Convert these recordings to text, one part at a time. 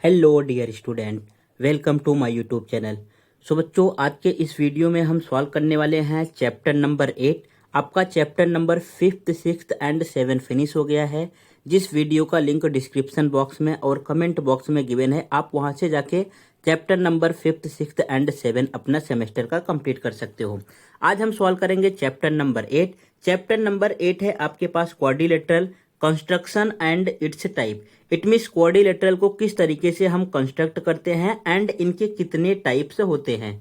Hello dear student, welcome to my YouTube channel. So बच्चों, आज के इस वीडियो में हम सॉल्व करने वाले हैं चैप्टर नंबर 8। आपका chapter number 5th 6th and 7 finish हो गया है। जिस वीडियो का लिंक डिस्क्रिप्शन बॉक्स में और कमेंट बॉक्स में गिवन है, आप वहां से जाके chapter number 5th 6th and 7 अपना सेमेस्टर का कंप्लीट कर सकते हो। आज हम सॉल्व करेंगे चैप्टर नंबर 8। चैप्टर नंबर 8 है आपके पास quadrilateral construction and its type. It means quadrilateral को किस तरीके से हम कंस्ट्रक्ट करते हैं एंड इनके कितने टाइप्स होते हैं।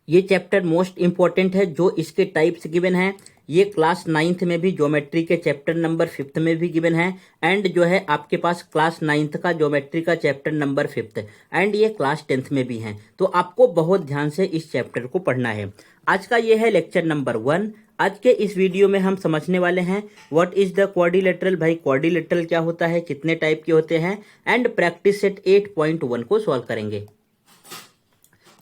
ये चैप्टर मोस्ट इंपॉर्टेंट है। जो इसके टाइप्स गिवन हैं ये क्लास 9th में भी ज्योमेट्री के चैप्टर नंबर 5th में भी गिवन है, एंड जो है आपके पास क्लास 9th का ज्योमेट्री का चैप्टर नंबर 5th एंड ये क्लास 10th में भी हैं। तो आपको बहुत ध्यान से इस चैप्टर को पढ़ना है। आज का ये है लेक्चर नंबर 1। आज के इस वीडियो में हम समझने वाले हैं व्हाट इज द क्वाड्रिलेटरल। भाई क्वाड्रिलेटरल क्या होता है, कितने टाइप के होते हैं, एंड प्रैक्टिस सेट 8.1 को सॉल्व करेंगे।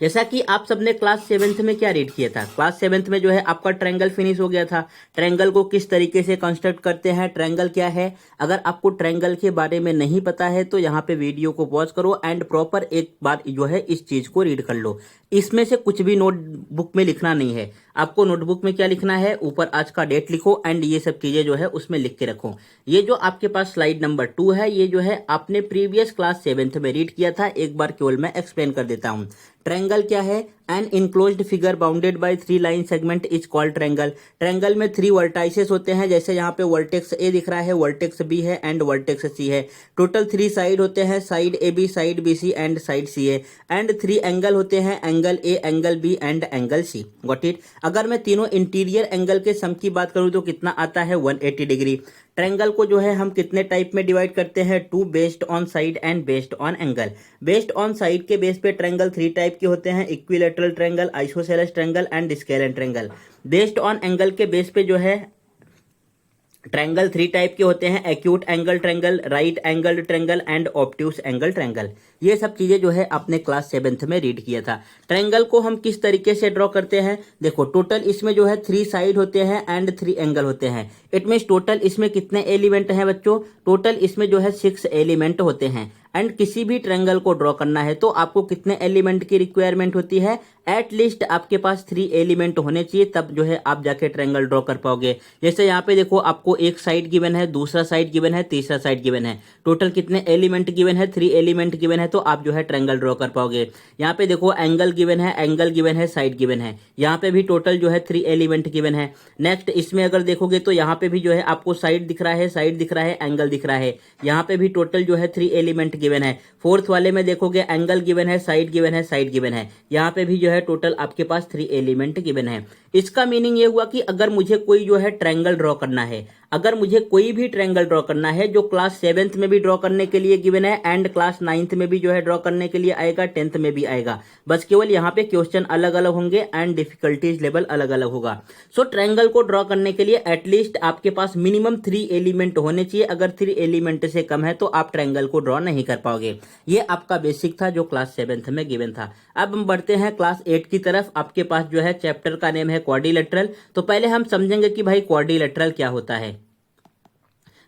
जैसा कि आप सबने क्लास 7th में क्या रीड किया था, क्लास 7th में जो है आपका ट्रायंगल फिनिश हो गया था। ट्रायंगल को किस तरीके से कंस्ट्रक्ट करते हैं, ट्रायंगल क्या है। अगर आपको ट्रायंगल के बारे में नहीं पता है तो यहाँ पे वीडियो को पॉज करो एंड प्रॉपर एक बार जो है इस चीज को रीड कर लो। इसमें से कुछ भी नोटबुक में लिखना नहीं है। आपको नोटबुक में क्या लिखना है, ऊपर आज का डेट लिखो एंड ये सब चीजें जो है उसमें लिख के रखो। ये जो आपके पास स्लाइड नंबर 2 है, ये जो है आपने प्रीवियस क्लास 7th में रीड किया था। एक बार केवल मैं एक्सप्लेन कर देता हूँ। ट्रायंगल क्या है, an enclosed figure bounded by 3 line segment is called triangle. Triangle में 3 वर्टाइसेस होते हैं। जैसे यहाँ पे वर्टेक्स ए दिख रहा है, वर्टेक्स बी है एंड वर्टेक्स सी है। टोटल 3 साइड होते हैं, side A B, side B C and side C A, and 3 angle होते हैं, angle A, angle B and angle C. Got it. अगर मैं तीनों इंटीरियर एंगल के सम की बात करूं तो कितना आता है, 180 डिग्री। ट्रायंगल को जो है हम कितने टाइप में डिवाइड करते हैं, 2 based on side and based on angle. Based on side के बेस पे ट्रायंगल 3 टाइप के होते हैं, equilateral triangle, isosceles triangle and scalene triangle. Based on angle के बेस पे जो है ट्रायंगल 3 टाइप के होते हैं, acute angle triangle, right angle triangle and obtuse angle triangle. ये सब चीजें जो है आपने क्लास 7th में रीड किया था। ट्रायंगल को हम किस तरीके से ड्रॉ करते हैं, देखो टोटल इसमें जो है 3 साइड होते हैं एंड 3 एंगल होते हैं। इट मीन्स टोटल इसमें कितने एलिमेंट हैं बच्चों, टोटल इसमें जो है 6 एलिमेंट होते हैं। एंड किसी भी ट्रायंगल को ड्रॉ करना है तो आपको कितने एलिमेंट की रिक्वायरमेंट होती है, एटलीस्ट आपके पास 3 एलिमेंट होने चाहिए, तब जो है आप जाके ट्रायंगल ड्रॉ कर पाओगे। जैसे यहाँ पे देखो आपको एक साइड गिवन है, दूसरा साइड गिवन है, तीसरा साइड गिवन है। टोटल कितने एलिमेंट गिवन है, 3 एलिमेंट गिवन है, तो आप जो है ट्रायंगल ड्रॉ कर पाओगे। यहाँ पे देखो एंगल गिवन है, एंगल गिवन है, साइड गिवन है। यहाँ पे भी टोटल जो है 3 एलिमेंट गिवन है। नेक्स्ट इसमें अगर देखोगे तो यहाँ पे भी जो है आपको साइड दिख रहा है, साइड दिख रहा है, एंगल दिख रहा है। यहाँ पे भी टोटल जो है 3 एलिमेंट गिवन है। फोर्थ वाले में देखोगे एंगल गिवन है, साइड गिवन है, साइड गिवन है। यहाँ पे भी जो है टोटल आपके पास 3 एलिमेंट गिवन है। इसका मीनिंग ये हुआ कि अगर मुझे कोई जो है ट्रायंगल ड्रॉ करना है, अगर मुझे कोई भी ट्रायंगल ड्रॉ करना है जो क्लास 7th में भी ड्रॉ करने के लिए गिवन है एंड क्लास 9th में भी जो है ड्रॉ करने के लिए आएगा, 10th में भी आएगा, बस केवल यहाँ पे क्वेश्चन अलग अलग होंगे एंड डिफिकल्टीज लेवल अलग अलग होगा। सो ट्रायंगल को ड्रॉ करने के लिए एटलीस्ट आपके पास मिनिमम 3 एलिमेंट होने चाहिए। अगर 3 एलिमेंट से कम है तो आप ट्रायंगल को ड्रॉ नहीं कर पाओगे। ये आपका बेसिक था जो क्लास 7th में गिवन था। अब हम बढ़ते हैं क्लास 8 की तरफ। आपके पास जो है चैप्टर का नेम है क्वाड्रिलेटरल। तो पहले हम समझेंगे कि भाई क्वाड्रिलेटरल क्या होता है।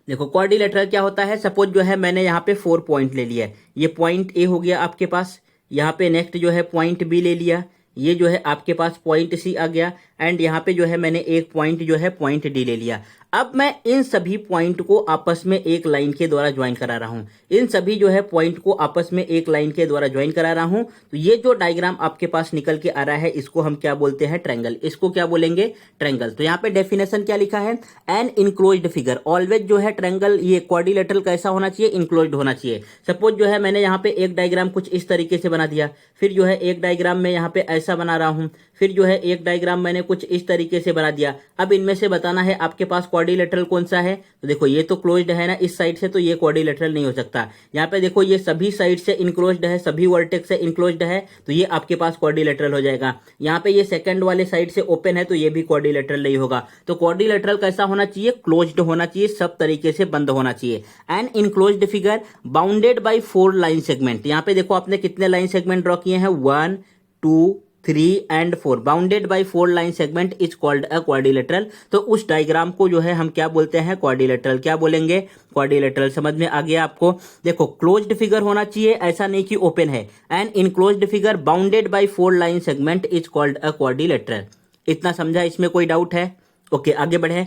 देखो क्वाड्रिलेटरल क्या होता है, सपोज जो है मैंने यहाँ पे 4 पॉइंट ले लिया। ये पॉइंट ए हो गया आपके पास, यहाँ पे नेक्स्ट जो है पॉइंट बी ले लिया, ये जो है आपके पास पॉइंट सी आ गया, एंड यहाँ पे जो है मैंने एक पॉइंट जो है पॉइंट डी ले लिया। अब मैं इन सभी पॉइंट को आपस में एक लाइन के द्वारा ज्वाइन करा रहा हूं। इन सभी जो है पॉइंट को आपस में एक लाइन के द्वारा ज्वाइन करा रहा हूं। तो ये जो डायग्राम आपके पास निकल के आ रहा है इसको हम क्या बोलते हैं, ट्रायंगल। इसको क्या बोलेंगे, ट्रायंगल। तो यहाँ पे डेफिनेशन क्या लिखा है, एन इनक्लोज्ड फिगर। ऑलवेज जो है ट्रायंगल, ये क्वाड्रिलेटरल कैसा होना चाहिए, इनक्लोज्ड होना चाहिए। सपोज जो है मैंने यहाँ पे एक डायग्राम कुछ इस तरीके से बना दिया, फिर जो है एक डायग्राम में यहाँ पे ऐसा बना रहा हूँ, फिर जो है एक डायग्राम मैंने कुछ इस तरीके से बना दिया। अब इनमें से बताना है आपके पास क्वाड्रिलेटरल कौन सा है। तो देखो ये तो क्लोज्ड है ना इस साइड से, तो ये क्वाड्रिलेटरल नहीं हो सकता। यहाँ पे देखो ये सभी साइड से इनक्लोज्ड है, सभी वर्टेक्स से इनक्लोज्ड है, तो ये आपके पास क्वाड्रिलेटरल हो जाएगा। यहाँ पे ये सेकंड वाले साइड से ओपन है, तो ये भी क्वाड्रिलेटरल नहीं होगा। तो क्वाड्रिलेटरल कैसा होना चाहिए, क्लोज्ड होना चाहिए, सब तरीके से बंद होना चाहिए। An enclosed figure bounded by 4 line segment. यहाँ पे देखो आपने कितने लाइन सेगमेंट ड्रॉ किए हैं, 1 2 3 and 4 bounded by 4 line segment is called a quadrilateral. तो उस डायग्राम को जो है हम क्या बोलते हैं, क्वाड्रिलेटरल। क्या बोलेंगे, क्वाड्रिलेटरल। समझ में आ गया आपको। देखो क्लोज्ड फिगर होना चाहिए, ऐसा नहीं कि ओपन है। And enclosed figure bounded bye 4 line segment is called a quadrilateral. इतना समझा, इसमें कोई डाउट है? ओके आगे बढ़े।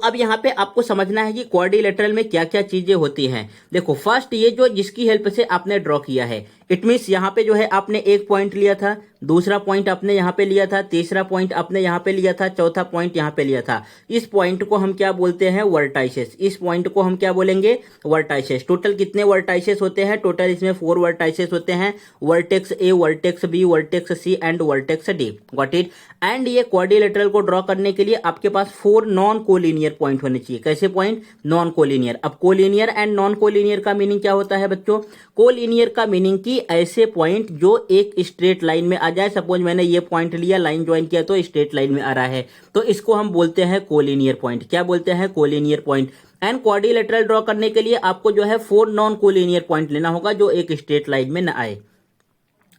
अब यहाँ पे आपको समझना है कि क्वाड्रिलेटरल में क्या क्या चीजें होती हैं। देखो फर्स्ट ये जो जिसकी हेल्प से आपने ड्रॉ किया है, इट मीन्स यहाँ पे जो है आपने एक पॉइंट लिया था, दूसरा पॉइंट आपने यहाँ पे लिया था, तीसरा पॉइंट आपने यहाँ पे लिया था, चौथा पॉइंट यहाँ पे लिया था। इस पॉइंट को हम क्या बोलते हैं, वर्टाइसेस। इस पॉइंट को हम क्या बोलेंगे, वर्टाइसेस। टोटल कितने वर्टाइसेस होते हैं, टोटल इसमें 4 वर्टाइसेस होते हैं। Vertex A, vertex B, vertex C and vertex D. Got it. And ये क्वाड्रिलेटरल को ड्रॉ करने के लिए आपके पास 4 नॉन कोलिनियर पॉइंट होने चाहिए। कैसे पॉइंट, नॉन कोलिनियर। अब कोलिनियर एंड नॉन कोलिनियर का मीनिंग क्या होता है बच्चों, कोलिनियर का मीनिंग की ऐसे पॉइंट जो एक स्ट्रेट लाइन में आ जाए। सपोज मैंने ये पॉइंट लिया, लाइन ज्वाइन किया तो स्ट्रेट लाइन में आ रहा है, तो इसको हम बोलते हैं कोलिनियर पॉइंट। क्या बोलते हैं, collinear point. And quadrilateral draw करने के लिए आपको जो है 4 नॉन कोलिनियर पॉइंट लेना होगा जो एक स्ट्रेट लाइन में न आए।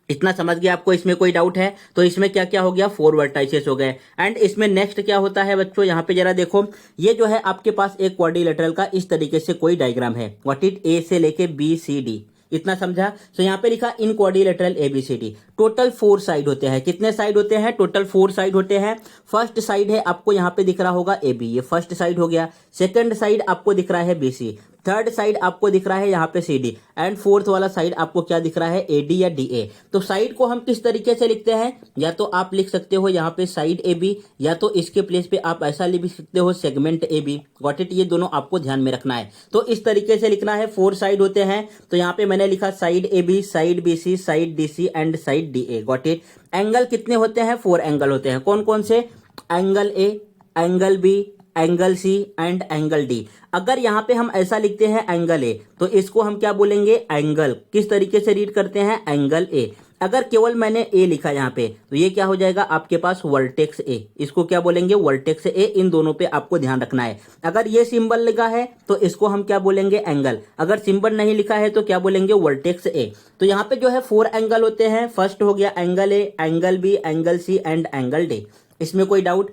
इतना समझ गया आपको, इसमें कोई डाउट है? तो इसमें क्या क्या हो गया, 4 वर्टाइसेस हो गए। एंड इसमें नेक्स्ट क्या होता है बच्चों, यहाँ पे जरा देखो, ये जो है आपके पास एक क्वाड्रिलेटरल का इस तरीके से कोई डायग्राम है। व्हाट इट, ए से लेके बी सी डी। इतना समझा। तो यहाँ पे लिखा in quadrilateral ABCD. Total 4 side होते हैं। कितने साइड होते हैं, टोटल 4 साइड होते हैं। फर्स्ट साइड है आपको यहाँ पे दिख रहा होगा ए बी, ये फर्स्ट साइड हो गया। सेकंड साइड आपको दिख रहा है बी सी। थर्ड साइड आपको दिख रहा है यहाँ पे सी डी। एंड फोर्थ वाला साइड आपको क्या दिख रहा है, ए डी या डी ए। तो साइड को हम किस तरीके से लिखते हैं, या तो आप लिख सकते हो यहाँ पे साइड ए बी, या तो इसके प्लेस पे आप ऐसा लिख सकते हो segment A B. Got it. ये दोनों आपको ध्यान में रखना है। तो इस तरीके से लिखना है, 4 साइड होते हैं। तो यहाँ पे मैंने लिखा side A B, side B C, side D C and side D A. Got it. Angle कितने होते हैं, 4 एंगल होते हैं। कौन कौन से, angle A, angle B, angle C and angle D. अगर यहां पे हम ऐसा लिखते हैं एंगल ए, तो इसको हम क्या बोलेंगे, एंगल। किस तरीके से रीड करते हैं, एंगल ए। अगर केवल मैंने ए लिखा यहां पे, तो ये क्या हो जाएगा आपके पास, वर्टेक्स ए। इसको क्या बोलेंगे, वर्टेक्स ए। इन दोनों पे आपको ध्यान रखना है। अगर ये सिंबल लिखा है तो इसको हम क्या बोलेंगे, एंगल। अगर सिंबल नहीं लिखा है तो क्या बोलेंगे, वर्टेक्स ए। तो यहाँ पे जो है 4 एंगल होते हैं। फर्स्ट हो गया angle A, angle B, angle C and angle D. इसमें कोई डाउट?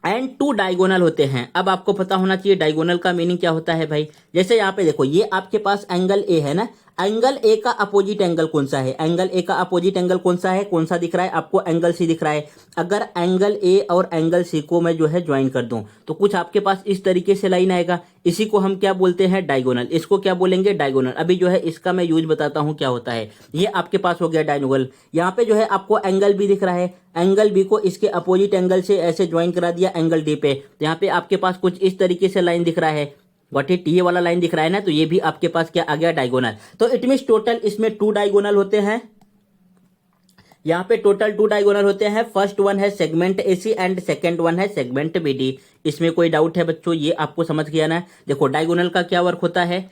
एंड 2 डायगोनल होते हैं। अब आपको पता होना चाहिए डायगोनल का मीनिंग क्या होता है भाई। जैसे यहाँ पे देखो, ये आपके पास एंगल ए है ना, एंगल ए का अपोजिट एंगल कौन सा है, एंगल ए का अपोजिट एंगल कौन सा है, कौन सा दिख रहा है आपको, एंगल सी दिख रहा है। अगर एंगल ए और एंगल सी को मैं जो है ज्वाइन कर दूं तो कुछ आपके पास इस तरीके से लाइन आएगा। इसी को हम क्या बोलते हैं, डायगोनल। इसको क्या बोलेंगे, डायगोनल। अभी जो है इसका मैं यूज बताता हूं क्या होता है। ये आपके पास हो गया डायगोनल। यहाँ पे जो है आपको एंगल बी दिख रहा है, एंगल बी को इसके अपोजिट एंगल से ऐसे ज्वाइन करा दिया एंगल डी पे। यहाँ पे आपके पास कुछ इस तरीके से लाइन दिख रहा है। व्हाट इट, ये वाला लाइन दिख रहा है ना, तो ये भी आपके पास क्या आ गया, डायगोनल। तो इट मींस टोटल इसमें 2 डायगोनल होते हैं। यहाँ पे टोटल 2 डायगोनल होते हैं। फर्स्ट वन है segment AC and second one है सेगमेंट बीडी। इसमें कोई डाउट है बच्चों, ये आपको समझ गया ना। देखो डायगोनल का क्या वर्क होता है,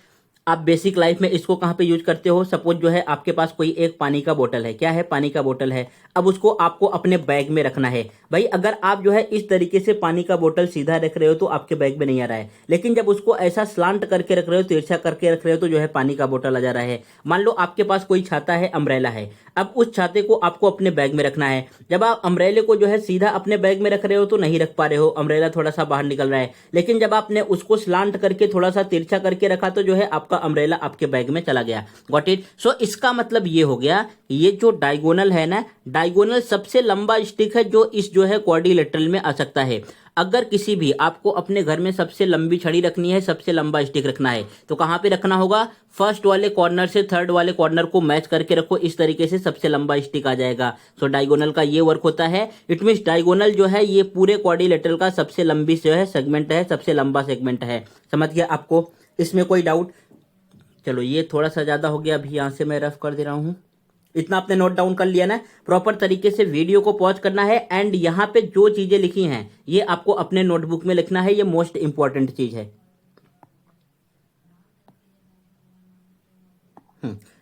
आप बेसिक लाइफ में इसको कहाँ पे यूज करते हो। सपोज जो है आपके पास कोई एक पानी का बोतल है, क्या है, पानी का बोतल है। अब उसको आपको अपने बैग में रखना है। भाई अगर आप जो है इस तरीके से पानी का बोतल सीधा रख रहे हो तो आपके बैग में नहीं आ रहा है, लेकिन जब उसको ऐसा स्लांट करके रख रहे हो, तिरछा करके रख रहे हो, तो जो है पानी का बोतल आ जा रहा है। मान लो आपके पास कोई छाता है, अम्ब्रेला है। अब उस छाते को आपको अपने बैग में रखना है। जब आप अम्ब्रेले को जो है सीधा अपने बैग में रख रहे हो तो नहीं रख पा रहे हो, अम्ब्रेला थोड़ा सा बाहर निकल रहा है। लेकिन जब आपने उसको स्लांट करके थोड़ा सा तिरछा करके रखा तो जो है आपका अम्ब्रेला आपके बैग में चला गया। Got it. सो इसका मतलब ये हो गया, ये जो डायगोनल है ना, डायगोनल सबसे लंबा स्टिक है जो इस जो है क्वाड्रिलेटरल में आ सकता है। अगर किसी भी आपको अपने घर में सबसे लंबी छड़ी रखनी है, सबसे लंबा स्टिक रखना है, तो कहां पे रखना होगा, फर्स्ट वाले कॉर्नर से थर्ड वाले कॉर्नर को मैच करके रखो। इस तरीके से सबसे लंबा स्टिक आ जाएगा। सो डायगोनल का ये वर्क होता है। इट मींस डायगोनल जो है ये पूरे क्वाड्रिलेटरल का सबसे लंबी जो है सेगमेंट है, सबसे लंबा सेगमेंट है। समझ गया आपको, इसमें कोई डाउट? चलो ये थोड़ा सा ज्यादा हो गया, अभी यहां से मैं रफ कर दे रहा हूं। इतना आपने नोट डाउन कर लिया ना। प्रॉपर तरीके से वीडियो को पॉज करना है एंड यहाँ पे जो चीजें लिखी हैं ये आपको अपने नोटबुक में लिखना है। ये मोस्ट इंपॉर्टेंट चीज है।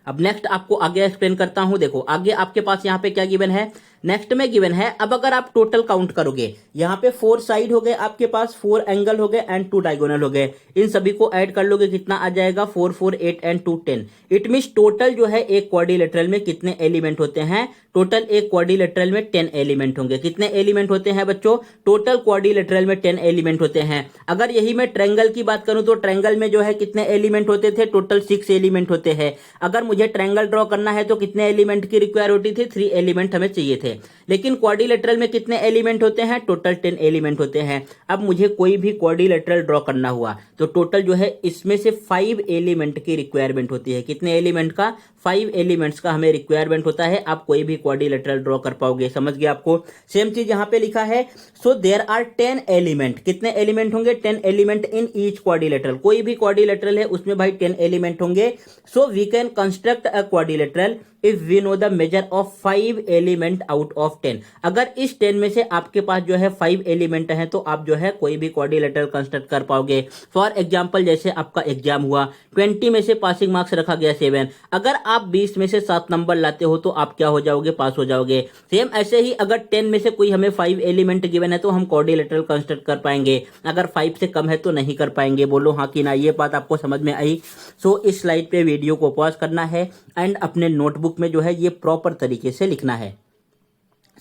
अब नेक्स्ट आपको आगे एक्सप्लेन करता हूं। देखो आगे आपके पास यहाँ पे क्या गिवन है, नेक्स्ट में गिवन है, अब अगर आप टोटल काउंट करोगे, यहाँ पे 4 साइड हो गए आपके पास, 4 एंगल हो गए एंड 2 डायगोनल हो गए, इन सभी को ऐड कर लोगे कितना आ जाएगा, 4 4 8 एंड 2 10। इट मींस टोटल जो है एक क्वाड्रिलेटरल में कितने एलिमेंट होते हैं, टोटल एक क्वाड्रिलेटरल में 10 एलिमेंट होंगे। कितने एलिमेंट होते हैं बच्चों, टोटल क्वाड्रिलेटरल में 10 एलिमेंट होते हैं। अगर यही मैं ट्रायंगल की बात करूं तो ट्रायंगल में जो है कितने एलिमेंट होते थे, टोटल 6 एलिमेंट होते हैं। अगर मुझे ट्रायंगल ड्रॉ करना है तो कितने एलिमेंट की रिक्वायर होती थी, 3 एलिमेंट हमें चाहिए थे। लेकिन क्वाड्रिलेटरल में कितने एलिमेंट होते हैं, टोटल 10 एलिमेंट होते हैं। अब मुझे कोई भी क्वाड्रिलेटरल ड्रॉ करना हुआ तो टोटल जो है इसमें से 5 एलिमेंट की रिक्वायरमेंट होती है। कितने एलिमेंट का, 5 एलिमेंट्स का हमें रिक्वायरमेंट होता है। आप कोई भी क्वाड्रिलेटरल ड्रॉ कर पाओगे, समझ गए आपको। सेम चीज यहां पे लिखा है, सो देयर आर 10 एलिमेंट। कितने एलिमेंट होंगे, 10 एलिमेंट इन ईच क्वाड्रिलेटरल। कोई भी क्वाड्रिलेटरल है उसमें भाई 10 एलिमेंट होंगे। So we can construct a quadrilateral if we know the measure of 5 element out of 10। अगर इस 10 में से आपके पास जो है 5 एलिमेंट हैं तो आप जो है कोई भी क्वाड्रिलेटरल कंस्ट्रक्ट कर पाओगे। फॉर एग्जांपल जैसे आपका एग्जाम हुआ, 20 में से पासिंग मार्क्स रखा गया 7, अगर आप 20 में से 7 नंबर लाते हो तो आप क्या हो जाओगे, पास हो जाओगे। सेम ऐसे ही अगर 10 में से कोई हमें 5 एलिमेंट गिवन है तो हम क्वाड्रिलेटरल कंस्ट्रक्ट कर पाएंगे। अगर 5 से कम है तो नहीं कर पाएंगे। बोलो हाँ कि ना, ये बात आपको समझ में आई। सो इस स्लाइड पे वीडियो को पॉज करना है एंड अपने नोटबुक में जो है ये प्रॉपर तरीके से लिखना है।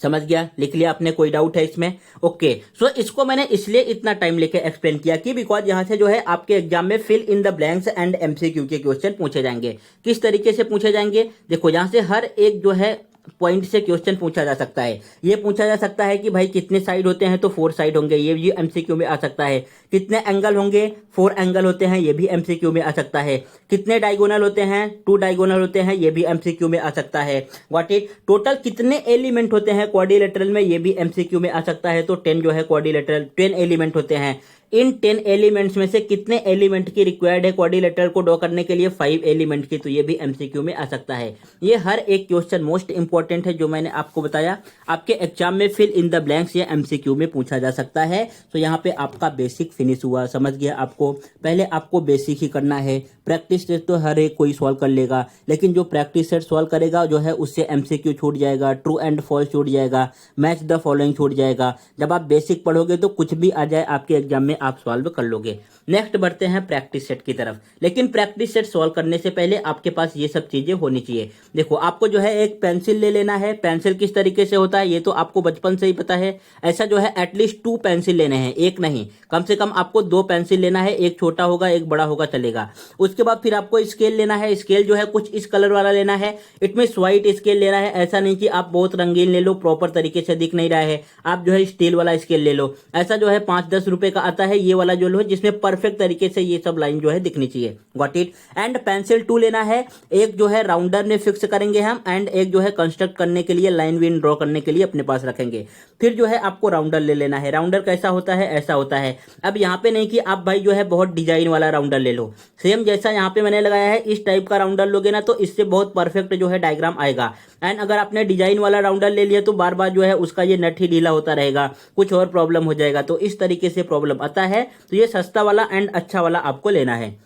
समझ गया, लिख लिया आपने, कोई डाउट है इसमें? ओके। सो इसको मैंने इसलिए इतना टाइम लेके एक्सप्लेन किया कि बिकॉज यहां से जो है आपके एग्जाम में fill in the blanks and MCQ के क्वेश्चन पूछे जाएंगे। किस तरीके से पूछे जाएंगे, देखो यहां से हर एक जो है पॉइंट से क्वेश्चन पूछा जा सकता है। ये पूछा जा सकता है कि भाई कितने साइड होते हैं, तो 4 साइड होंगे, ये भी एमसीक्यू में आ सकता है। कितने एंगल होंगे, 4 एंगल होते हैं, ये भी एमसीक्यू में आ सकता है। कितने डायगोनल होते हैं, 2 डायगोनल होते हैं, ये भी एमसीक्यू में आ सकता है। व्हाट इज टोटल कितने एलिमेंट होते हैं क्वाड्रिलेटरल में, ये भी एमसीक्यू में आ सकता है। तो 10 जो है क्वाड्रिलेटरल 10 एलिमेंट होते हैं। इन 10 एलिमेंट्स में से कितने एलिमेंट की रिक्वायर्ड है क्वाड्रिलेटरल को ड्रॉ करने के लिए, 5 एलिमेंट की, तो ये भी एमसीक्यू में आ सकता है। ये हर एक क्वेश्चन मोस्ट इंपॉर्टेंट है जो मैंने आपको बताया। आपके एग्जाम में फिल इन द ब्लैंक्स या एमसीक्यू में पूछा जा सकता है। तो यहाँ पे आपका बेसिक फिनिश हुआ, समझ गया आपको। पहले आपको बेसिक ही करना है, प्रैक्टिस टेस्ट तो हर एक कोई सॉल्व कर लेगा, लेकिन जो प्रैक्टिस सेट सॉल्व करेगा जो है उससे एमसीक्यू छूट जाएगा, ट्रू एंड फॉल्स छूट जाएगा, मैच द फॉलोइंग छूट जाएगा। जब आप बेसिक पढ़ोगे तो कुछ भी आ जाए आपके एग्जाम में आप सॉल्व कर लोगे। नेक्स्ट बढ़ते हैं प्रैक्टिस सेट की तरफ। लेकिन प्रैक्टिस सेट सॉल्व करने से पहले आपके पास ये सब चीजें होनी चाहिए। देखो आपको जो है एक पेंसिल ले लेना है। पेंसिल किस तरीके से होता है ये तो आपको बचपन से ही पता है। ऐसा जो है एटलीस्ट 2 पेंसिल लेने हैं, एक नहीं, कम से कम आपको 2 पेंसिल लेना है। एक छोटा होगा एक बड़ा होगा चलेगा। उसके बाद फिर आपको स्केल लेना है। स्केल जो है कुछ इस कलर वाला लेना है, इट मींस व्हाइट स्केल लेना है। ऐसा नहीं कि आप बहुत रंगीन ले लो, प्रॉपर तरीके से दिख नहीं रहा है, आप जो है स्टील वाला स्केल ले लो। ऐसा जो है 5-10 रुपए का आता है, ये वाला जो लो जिसमें परफेक्ट तरीके से ये सब लाइन जो है दिखनी चाहिए। Got it. एंड पेंसिल 2 लेना है। एक जो है राउंडर में फिक्स करेंगे हम, एंड एक जो है कंस्ट्रक्ट करने के लिए, लाइन विन ड्रॉ करने के लिए अपने पास रखेंगे। फिर जो है आपको राउंडर ले लेना है। राउंडर कैसा होता है, ऐसा होता है। अब यहाँ पे नहीं कि आप भाई जो है बहुत डिजाइन वाला राउंडर ले लो, सेम जैसा यहाँ पे मैंने लगाया है इस टाइप का राउंडर लोगे ना तो इससे बहुत परफेक्ट जो है डायग्राम आएगा। एंड अगर आपने डिजाइन वाला राउंडर ले लिया तो बार बार जो है उसका ये नट ही ढीला होता रहेगा, कुछ और प्रॉब्लम हो जाएगा। तो इस तरीके से प्रॉब्लम आता है। तो ये सस्ता वाला एंड अच्छा वाला आपको लेना है।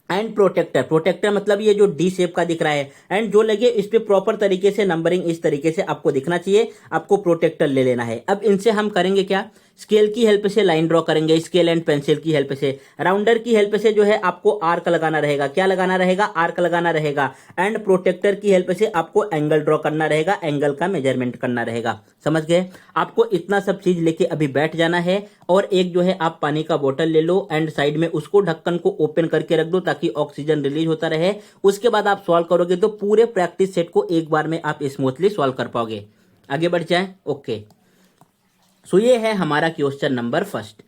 एंड प्रोटेक्टर, प्रोटेक्टर मतलब ये जो डी शेप का दिख रहा है, एंड जो लगे इस पे प्रॉपर तरीके से नंबरिंग इस तरीके से आपको दिखना चाहिए, आपको प्रोटेक्टर ले लेना है। अब इनसे हम करेंगे क्या, स्केल की हेल्प से लाइन ड्रॉ करेंगे, स्केल एंड पेंसिल की हेल्प से। राउंडर की हेल्प से जो है आपको आर्क लगाना रहेगा। क्या लगाना रहेगा, आर्क लगाना रहेगा। एंड प्रोटेक्टर की हेल्प से आपको एंगल ड्रॉ करना रहेगा, एंगल का मेजरमेंट करना रहेगा। समझ गए। आपको इतना सब चीज लेके अभी बैठ जाना है। और एक जो है आप पानी का बोतल ले लो एंड साइड में उसको ढक्कन को ओपन करके रख दो ताकि ऑक्सीजन रिलीज होता रहे। उसके बाद आप सॉल्व करोगे तो पूरे प्रैक्टिस सेट को एक बार में आप स्मूथली सॉल्व कर पाओगे। आगे बढ़ जाए। ओके। सो ये है हमारा क्वेश्चन नंबर फर्स्ट।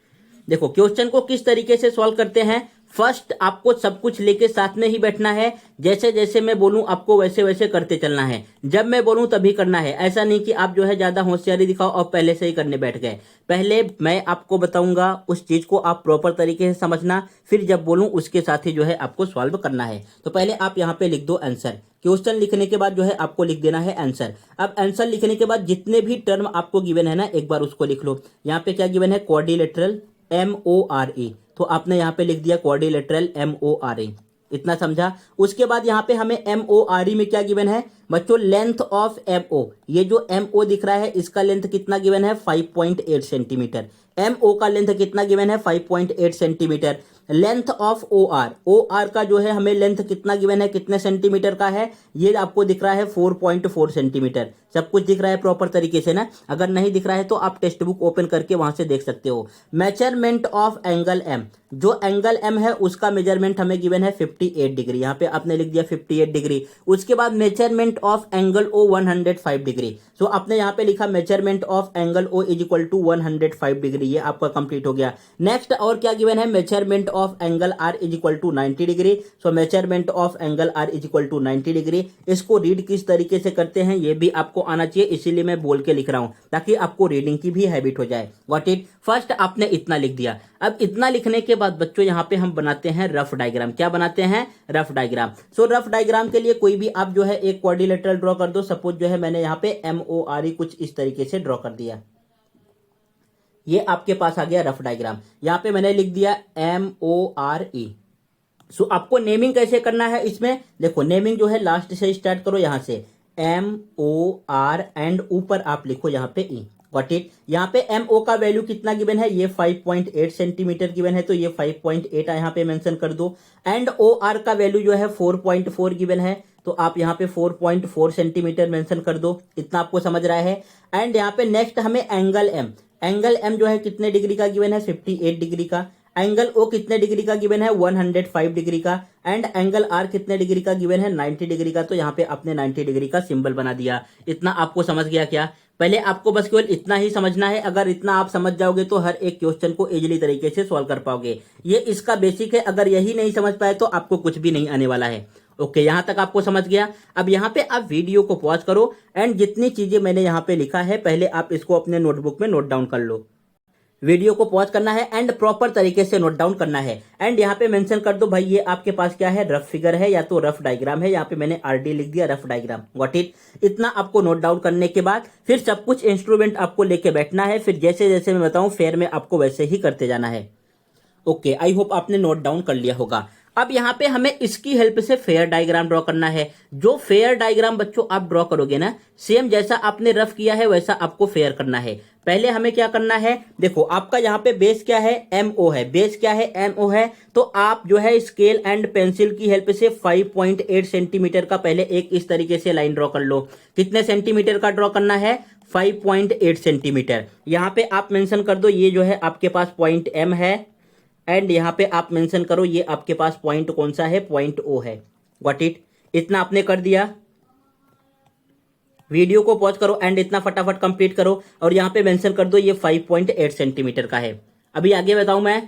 देखो क्वेश्चन को किस तरीके से सॉल्व करते हैं। फर्स्ट आपको सब कुछ लेके साथ में ही बैठना है। जैसे जैसे मैं बोलूं आपको वैसे वैसे करते चलना है। जब मैं बोलूं तभी करना है। ऐसा नहीं कि आप जो है ज्यादा होशियारी दिखाओ और पहले से ही करने बैठ गए। पहले मैं आपको बताऊंगा, उस चीज को आप प्रॉपर तरीके से समझना, फिर जब बोलूं उसके साथ ही जो है आपको सॉल्व करना है। तो पहले आप यहाँ पे लिख दो आंसर। क्वेश्चन लिखने के बाद जो है आपको लिख देना है आंसर। अब आंसर लिखने के बाद जितने भी टर्म आपको गिवन है ना एक बार उसको लिख लो। यहाँ पे क्या गिवन है, क्वाड्रिलेटरल MORE, तो आपने यहाँ पे लिख दिया क्वाड्रिलेटरल MORE। इतना समझा। उसके बाद यहाँ पे हमें MORE में क्या गिवन है बच्चों, लेंथ ऑफ MO। ये जो MO दिख रहा है इसका लेंथ कितना गिवन है, 5.8 सेंटीमीटर। MO का लेंथ कितना गिवन है, 5.8 सेंटीमीटर। लेंथ ऑफ OR का जो है हमें लेंथ कितना गिवन है, कितने सेंटीमीटर का है, ये आपको दिख रहा है 4.4 सेंटीमीटर। सब कुछ दिख रहा है प्रॉपर तरीके से ना। अगर नहीं दिख रहा है तो आप टेक्स्ट बुक ओपन करके वहां से देख सकते हो। मेजरमेंट ऑफ एंगल M, जो एंगल M है उसका मेजरमेंट हमें गिवन है 58 डिग्री। यहाँ पे आपने लिख दिया 58 डिग्री। उसके बाद measurement of angle O 105 degree. So आपने यहाँ पे लिखा measurement of angle O is equal to 105 degree. ये आपका कंप्लीट हो गया। नेक्स्ट और क्या गिवन है, measurement of angle R is equal to 90 degree. So measurement of angle R is equal to 90 degree. इसको रीड किस तरीके से करते हैं ये भी आपको आना चाहिए, इसीलिए मैं बोल के लिख रहा हूं ताकि आपको रीडिंग की भी हैबिट हो जाए। व्हाट इट, फर्स्ट आपने इतना लिख दिया। अब इतना लिखने के बाद बच्चों यहाँ पे हम बनाते हैं रफ डायग्राम। क्या बनाते हैं, रफ डायग्राम। सो रफ डायग्राम के लिए कोई भी आप जो है एक क्वाड्रिलेटरल ड्रॉ कर दो। सपोज जो है मैंने यहाँ पे MORE कुछ इस तरीके से ड्रॉ कर दिया। ये आपके पास आ गया रफ डायग्राम। यहाँ पे मैंने लिख दिया MORE। सो आपको नेमिंग कैसे करना है इसमें, देखो नेमिंग जो है लास्ट से स्टार्ट करो, यहां से MOR एंड ऊपर आप लिखो यहाँ पे E। Got it. यहाँ पे MO का वैल्यू कितना गिवन है, ये 5.8 सेंटीमीटर गिवन है, तो ये 5.8 यहाँ पे मेंशन कर दो। एंड OR का वैल्यू जो है 4.4 गिवन है, तो आप यहाँ पे 4.4 सेंटीमीटर मेंशन कर दो। इतना आपको समझ रहा है। एंड यहाँ पे नेक्स्ट हमें एंगल M जो है कितने डिग्री का गिवन है, 58 डिग्री का। एंगल O कितने डिग्री का गिवन है, 105 डिग्री का। एंड एंगल R कितने डिग्री का गिवन है, 90 डिग्री का। तो यहाँ पे आपने 90 डिग्री का सिंबल बना दिया। इतना आपको समझ गया क्या, पहले आपको बस केवल इतना ही समझना है। अगर इतना आप समझ जाओगे तो हर एक क्वेश्चन को इजीली तरीके से सॉल्व कर पाओगे। ये इसका बेसिक है, अगर यही नहीं समझ पाए तो आपको कुछ भी नहीं आने वाला है। ओके, यहां तक आपको समझ गया। अब यहाँ पे आप वीडियो को पॉज करो एंड जितनी चीजें मैंने यहाँ पे लिखा है पहले आप इसको अपने नोटबुक में नोट डाउन कर लो। वीडियो को पॉज करना है एंड प्रॉपर तरीके से नोट डाउन करना है। एंड यहाँ पे मेंशन कर दो भाई ये आपके पास क्या है, रफ फिगर है या तो रफ डायग्राम है। यहाँ पे मैंने RD लिख दिया, रफ डायग्राम। Got it. इतना आपको नोट डाउन करने के बाद फिर सब कुछ इंस्ट्रूमेंट आपको लेके बैठना है। फिर जैसे जैसे मैं बताऊं फेयर में आपको वैसे ही करते जाना है। ओके, आई होप आपने नोट डाउन कर लिया होगा। अब यहाँ पे हमें इसकी हेल्प से फेयर डायग्राम ड्रॉ करना है। जो फेयर डायग्राम बच्चों आप ड्रॉ करोगे ना, सेम जैसा आपने रफ किया है वैसा आपको फेयर करना है। पहले हमें क्या करना है, देखो आपका यहाँ पे बेस क्या है, MO है। बेस क्या है, MO है। तो आप जो है स्केल एंड पेंसिल की हेल्प से 5.8 सेंटीमीटर का पहले एक इस तरीके से लाइन ड्रॉ कर लो। कितने सेंटीमीटर का ड्रॉ करना है, 5.8 सेंटीमीटर। यहाँ पे आप मेंशन कर दो ये जो है आपके पास पॉइंट M है। एंड यहाँ पे आप मेंशन करो ये आपके पास पॉइंट कौन सा है, पॉइंट O है। Got it. इतना आपने कर दिया। वीडियो को पॉज करो एंड इतना फटाफट कंप्लीट करो और यहाँ पे मेंशन कर दो ये 5.8 सेंटीमीटर का है। अभी आगे बताऊं मैं।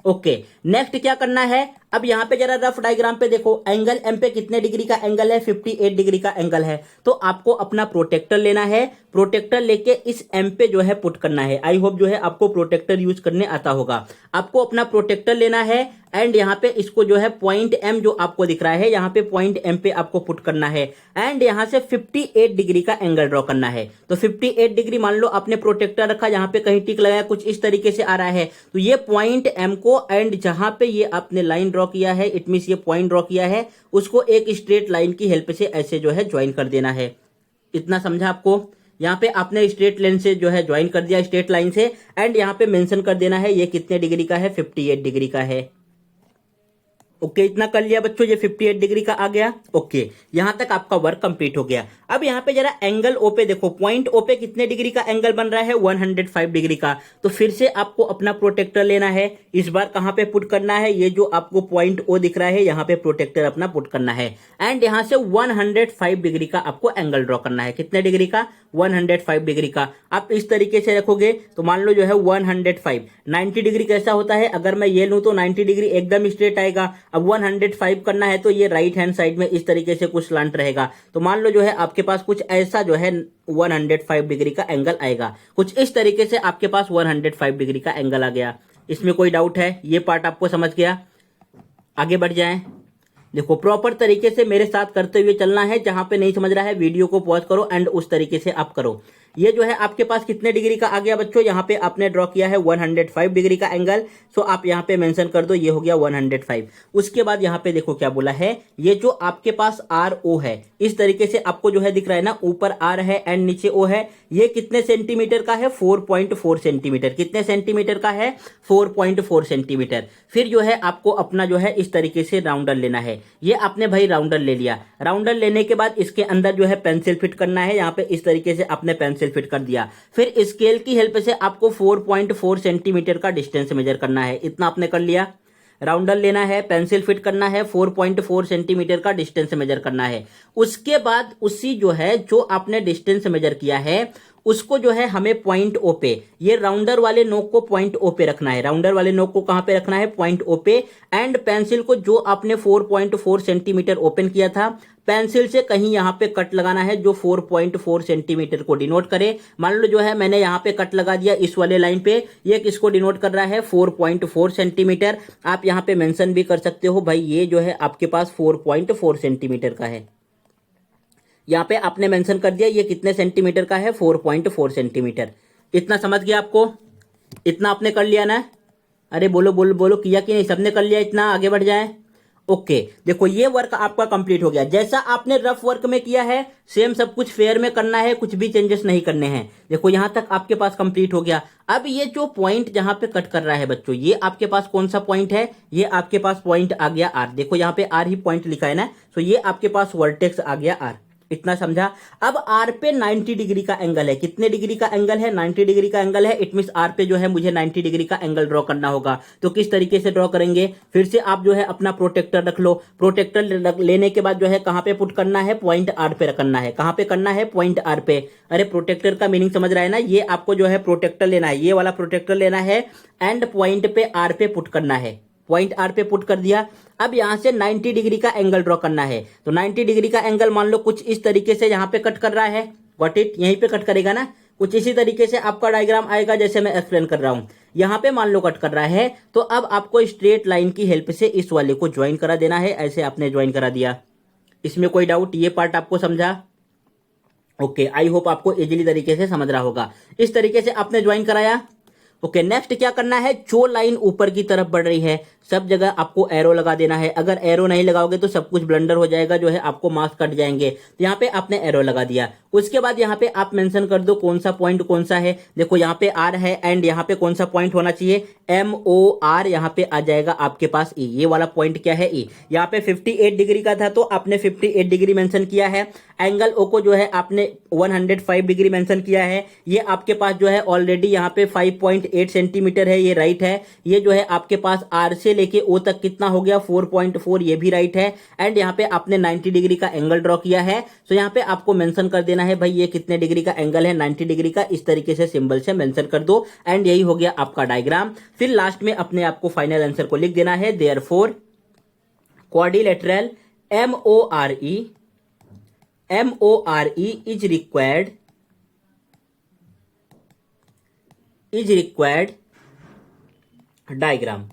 ओके, नेक्स्ट क्या करना है, अब यहाँ पे जरा रफ डायग्राम पे देखो एंगल M पे कितने डिग्री का एंगल है, 58 डिग्री का एंगल है। तो आपको अपना प्रोटेक्टर लेना है। प्रोटेक्टर लेके इस M पे जो है पुट करना है। आई होप जो है आपको प्रोटेक्टर यूज करने आता होगा। आपको अपना प्रोटेक्टर लेना है एंड यहाँ पे इसको जो है पॉइंट M जो आपको दिख रहा है यहाँ पे पॉइंट M पे आपको पुट करना है। एंड यहाँ से 58 डिग्री का एंगल ड्रॉ करना है। तो 58 डिग्री मान लो आपने प्रोटेक्टर रखा, यहाँ पे कहीं टिक लगाया, कुछ इस तरीके से आ रहा है। तो ये पॉइंट M को एंड जहां पे ये आपने लाइन ड्रॉ किया है, इट मींस ये पॉइंट ड्रॉ किया है, उसको एक स्ट्रेट लाइन की हेल्प से ऐसे जो है ज्वाइन कर देना है। इतना समझा आपको। यहाँ पे आपने स्ट्रेट लाइन से जो है ज्वाइन कर दिया, स्ट्रेट लाइन से। एंड यहाँ पे मेंशन कर देना है ये कितने डिग्री का है, 58 डिग्री का है। ओके, इतना कर लिया बच्चों, ये 58 डिग्री का आ गया। ओके, यहां तक आपका वर्क कंप्लीट हो गया। अब यहाँ पे जरा एंगल O पे देखो, पॉइंट O पे कितने डिग्री का एंगल बन रहा है, 105 डिग्री का। तो फिर से आपको अपना प्रोटेक्टर लेना है। इस बार कहां पे पुट करना है, ये जो आपको पॉइंट O दिख रहा है यहाँ पे प्रोटेक्टर अपना पुट करना है। एंड यहाँ से 105 डिग्री का आपको एंगल ड्रॉ करना है। कितने डिग्री का, 105 डिग्री का। आप इस तरीके से रखोगे तो मान लो जो है 105। 90 डिग्री कैसा होता है, अगर मैं ये लूं तो 90 डिग्री एकदम स्ट्रेट आएगा। अब 105 करना है तो ये राइट हैंड साइड में इस तरीके से कुछ स्लांट रहेगा। तो मान लो जो है आपके पास कुछ ऐसा जो है 105 डिग्री का एंगल आएगा। कुछ इस तरीके से आपके पास 105 डिग्री का एंगल आ गया। इसमें कोई डाउट है, ये पार्ट आपको समझ गया। आगे बढ़ जाएं। देखो प्रॉपर तरीके से मेरे साथ करते हुए चलना है। जहां पे नहीं समझ रहा है वीडियो को पॉज करो एंड उस तरीके से आप करो। ये जो है आपके पास कितने डिग्री का आ गया बच्चों, यहाँ पे आपने ड्रॉ किया है 105 डिग्री का एंगल। सो आप यहाँ पे मेंशन कर दो, ये हो गया 105। उसके बाद यहाँ पे देखो क्या बोला है, ये जो आपके पास आर ओ है, इस तरीके से आपको जो है दिख रहा है ना, ऊपर आर है एंड नीचे ओ है, ये कितने सेंटीमीटर का है, 4.4 सेंटीमीटर। कितने सेंटीमीटर का है, 4.4 सेंटीमीटर। फिर जो है आपको अपना जो है इस तरीके से राउंडर लेना है। ये आपने भाई राउंडर ले लिया। राउंडर लेने के बाद इसके अंदर जो है पेंसिल फिट करना है। यहाँ पे इस तरीके से आपने पेंसिल फिट कर दिया। फिर स्केल की हेल्प से आपको 4.4 सेंटीमीटर का डिस्टेंस मेजर करना है। इतना आपने कर लिया। राउंडर लेना है, पेंसिल फिट करना है, 4.4 सेंटीमीटर का डिस्टेंस मेजर करना है। उसके बाद उसी जो है जो आपने डिस्टेंस मेजर किया है उसको जो है हमें पॉइंट ओ पे, ये राउंडर वाले नोक को पॉइंट ओ पे रखना है। राउंडर वाले नोक को कहां पे रखना है, पॉइंट ओ पे। एंड पेंसिल को जो आपने 4.4 सेंटीमीटर ओपन किया था, पेंसिल से कहीं यहां पे कट लगाना है जो 4.4 सेंटीमीटर को डिनोट करे। मान लो जो है मैंने यहां पे कट लगा दिया इस वाले लाइन पे, ये किसको डिनोट कर रहा है, 4.4 सेंटीमीटर। आप यहां पे मेंशन भी कर सकते हो भाई ये जो है आपके पास 4.4 सेंटीमीटर का है। यहाँ पे आपने मेंशन कर दिया ये कितने सेंटीमीटर का है, 4.4 सेंटीमीटर। इतना समझ गया आपको, इतना आपने कर लिया ना। अरे बोलो बोलो बोलो, किया कि नहीं, सबने कर लिया इतना, आगे बढ़ जाए। ओके देखो ये वर्क आपका कंप्लीट हो गया। जैसा आपने रफ वर्क में किया है सेम सब कुछ फेयर में करना है, कुछ भी चेंजेस नहीं करने हैं। देखो यहां तक आपके पास कंप्लीट हो गया। अब ये जो पॉइंट जहां पे कट कर रहा है बच्चों, ये आपके पास कौन सा पॉइंट है, ये आपके पास पॉइंट आ गया आर। देखो यहाँ पे आर ही पॉइंट लिखा है ना, तो ये आपके पास वर्टेक्स आ गया आर। इतना समझा। अब आर पे 90 डिग्री का एंगल है। कितने डिग्री का एंगल है, 90 डिग्री का एंगल है। इट मींस आर पे जो है मुझे 90 डिग्री का एंगल ड्रॉ करना होगा। तो किस तरीके से ड्रॉ करेंगे, फिर से आप जो है अपना प्रोटेक्टर रख लो। प्रोटेक्टर लेने के बाद जो है कहां पे पुट करना है, पॉइंट आर पे करना है। कहां पे करना है, पॉइंट आर पे। अरे प्रोटेक्टर का मीनिंग समझ रहा है ना, ये आपको जो है प्रोटेक्टर लेना है, ये वाला प्रोटेक्टर लेना है एंड पॉइंट पे आर पे पुट करना है। पॉइंट आर पे पुट कर दिया। अब यहां से 90 डिग्री का एंगल ड्रॉ करना है। तो 90 डिग्री का एंगल मान लो कुछ इस तरीके से यहां पे कट कर रहा है। गॉट इट, यहीं पे कट करेगा ना, कुछ इसी तरीके से आपका डायग्राम आएगा जैसे मैं एक्सप्लेन कर रहा हूं। यहां पे मान लो कट कर रहा है, तो अब आपको स्ट्रेट लाइन की हेल्प से इस वाले को ज्वाइन करा देना है। ऐसे आपने ज्वाइन करा दिया। इसमें कोई डाउट, ये पार्ट आपको समझा? ओके, आई होप आपको इजीली तरीके से समझ रहा होगा। इस तरीके से आपने ज्वाइन कराया। ओके नेक्स्ट क्या करना है, जो लाइन ऊपर की तरफ बढ़ रही है सब जगह आपको एरो लगा देना है। अगर एरो नहीं लगाओगे तो सब कुछ ब्लंडर हो जाएगा, जो है आपको मार्क्स कट जाएंगे। तो यहाँ पे आपने एरो लगा दिया। उसके बाद यहाँ पे आप मेंशन कर दो कौन सा पॉइंट कौन सा है। देखो यहाँ पे आर है एंड यहाँ पे कौन सा पॉइंट होना चाहिए, एम ओ आर। यहाँ पे आ जाएगा आपके पास ई। ये वाला पॉइंट क्या है, ई। यहाँ पे 58 डिग्री का था तो आपने 58 डिग्री मेंशन किया है। एंगल ओ को जो है आपने 105 डिग्री मेंशन किया है। ये आपके पास जो है ऑलरेडी यहाँ पे 5.8 सेंटीमीटर है, ये राइट है। ये जो है आपके पास आर से लेके ओ तक कितना हो गया, 4.4, ये भी राइट है। एंड यहाँ पे आपने 90 डिग्री का एंगल ड्रॉ किया है। तो यहाँ पे आपको मेंशन कर देना है भाई ये कितने डिग्री का एंगल है, 90 डिग्री का। इस तरीके से सिंबल से मेंशन कर दो एंड यही हो गया आपका डायग्राम। फिर लास्ट में अपने आपको फाइनल आंसर को लिख देना है, therefore quadrilateral MORE is required diagram.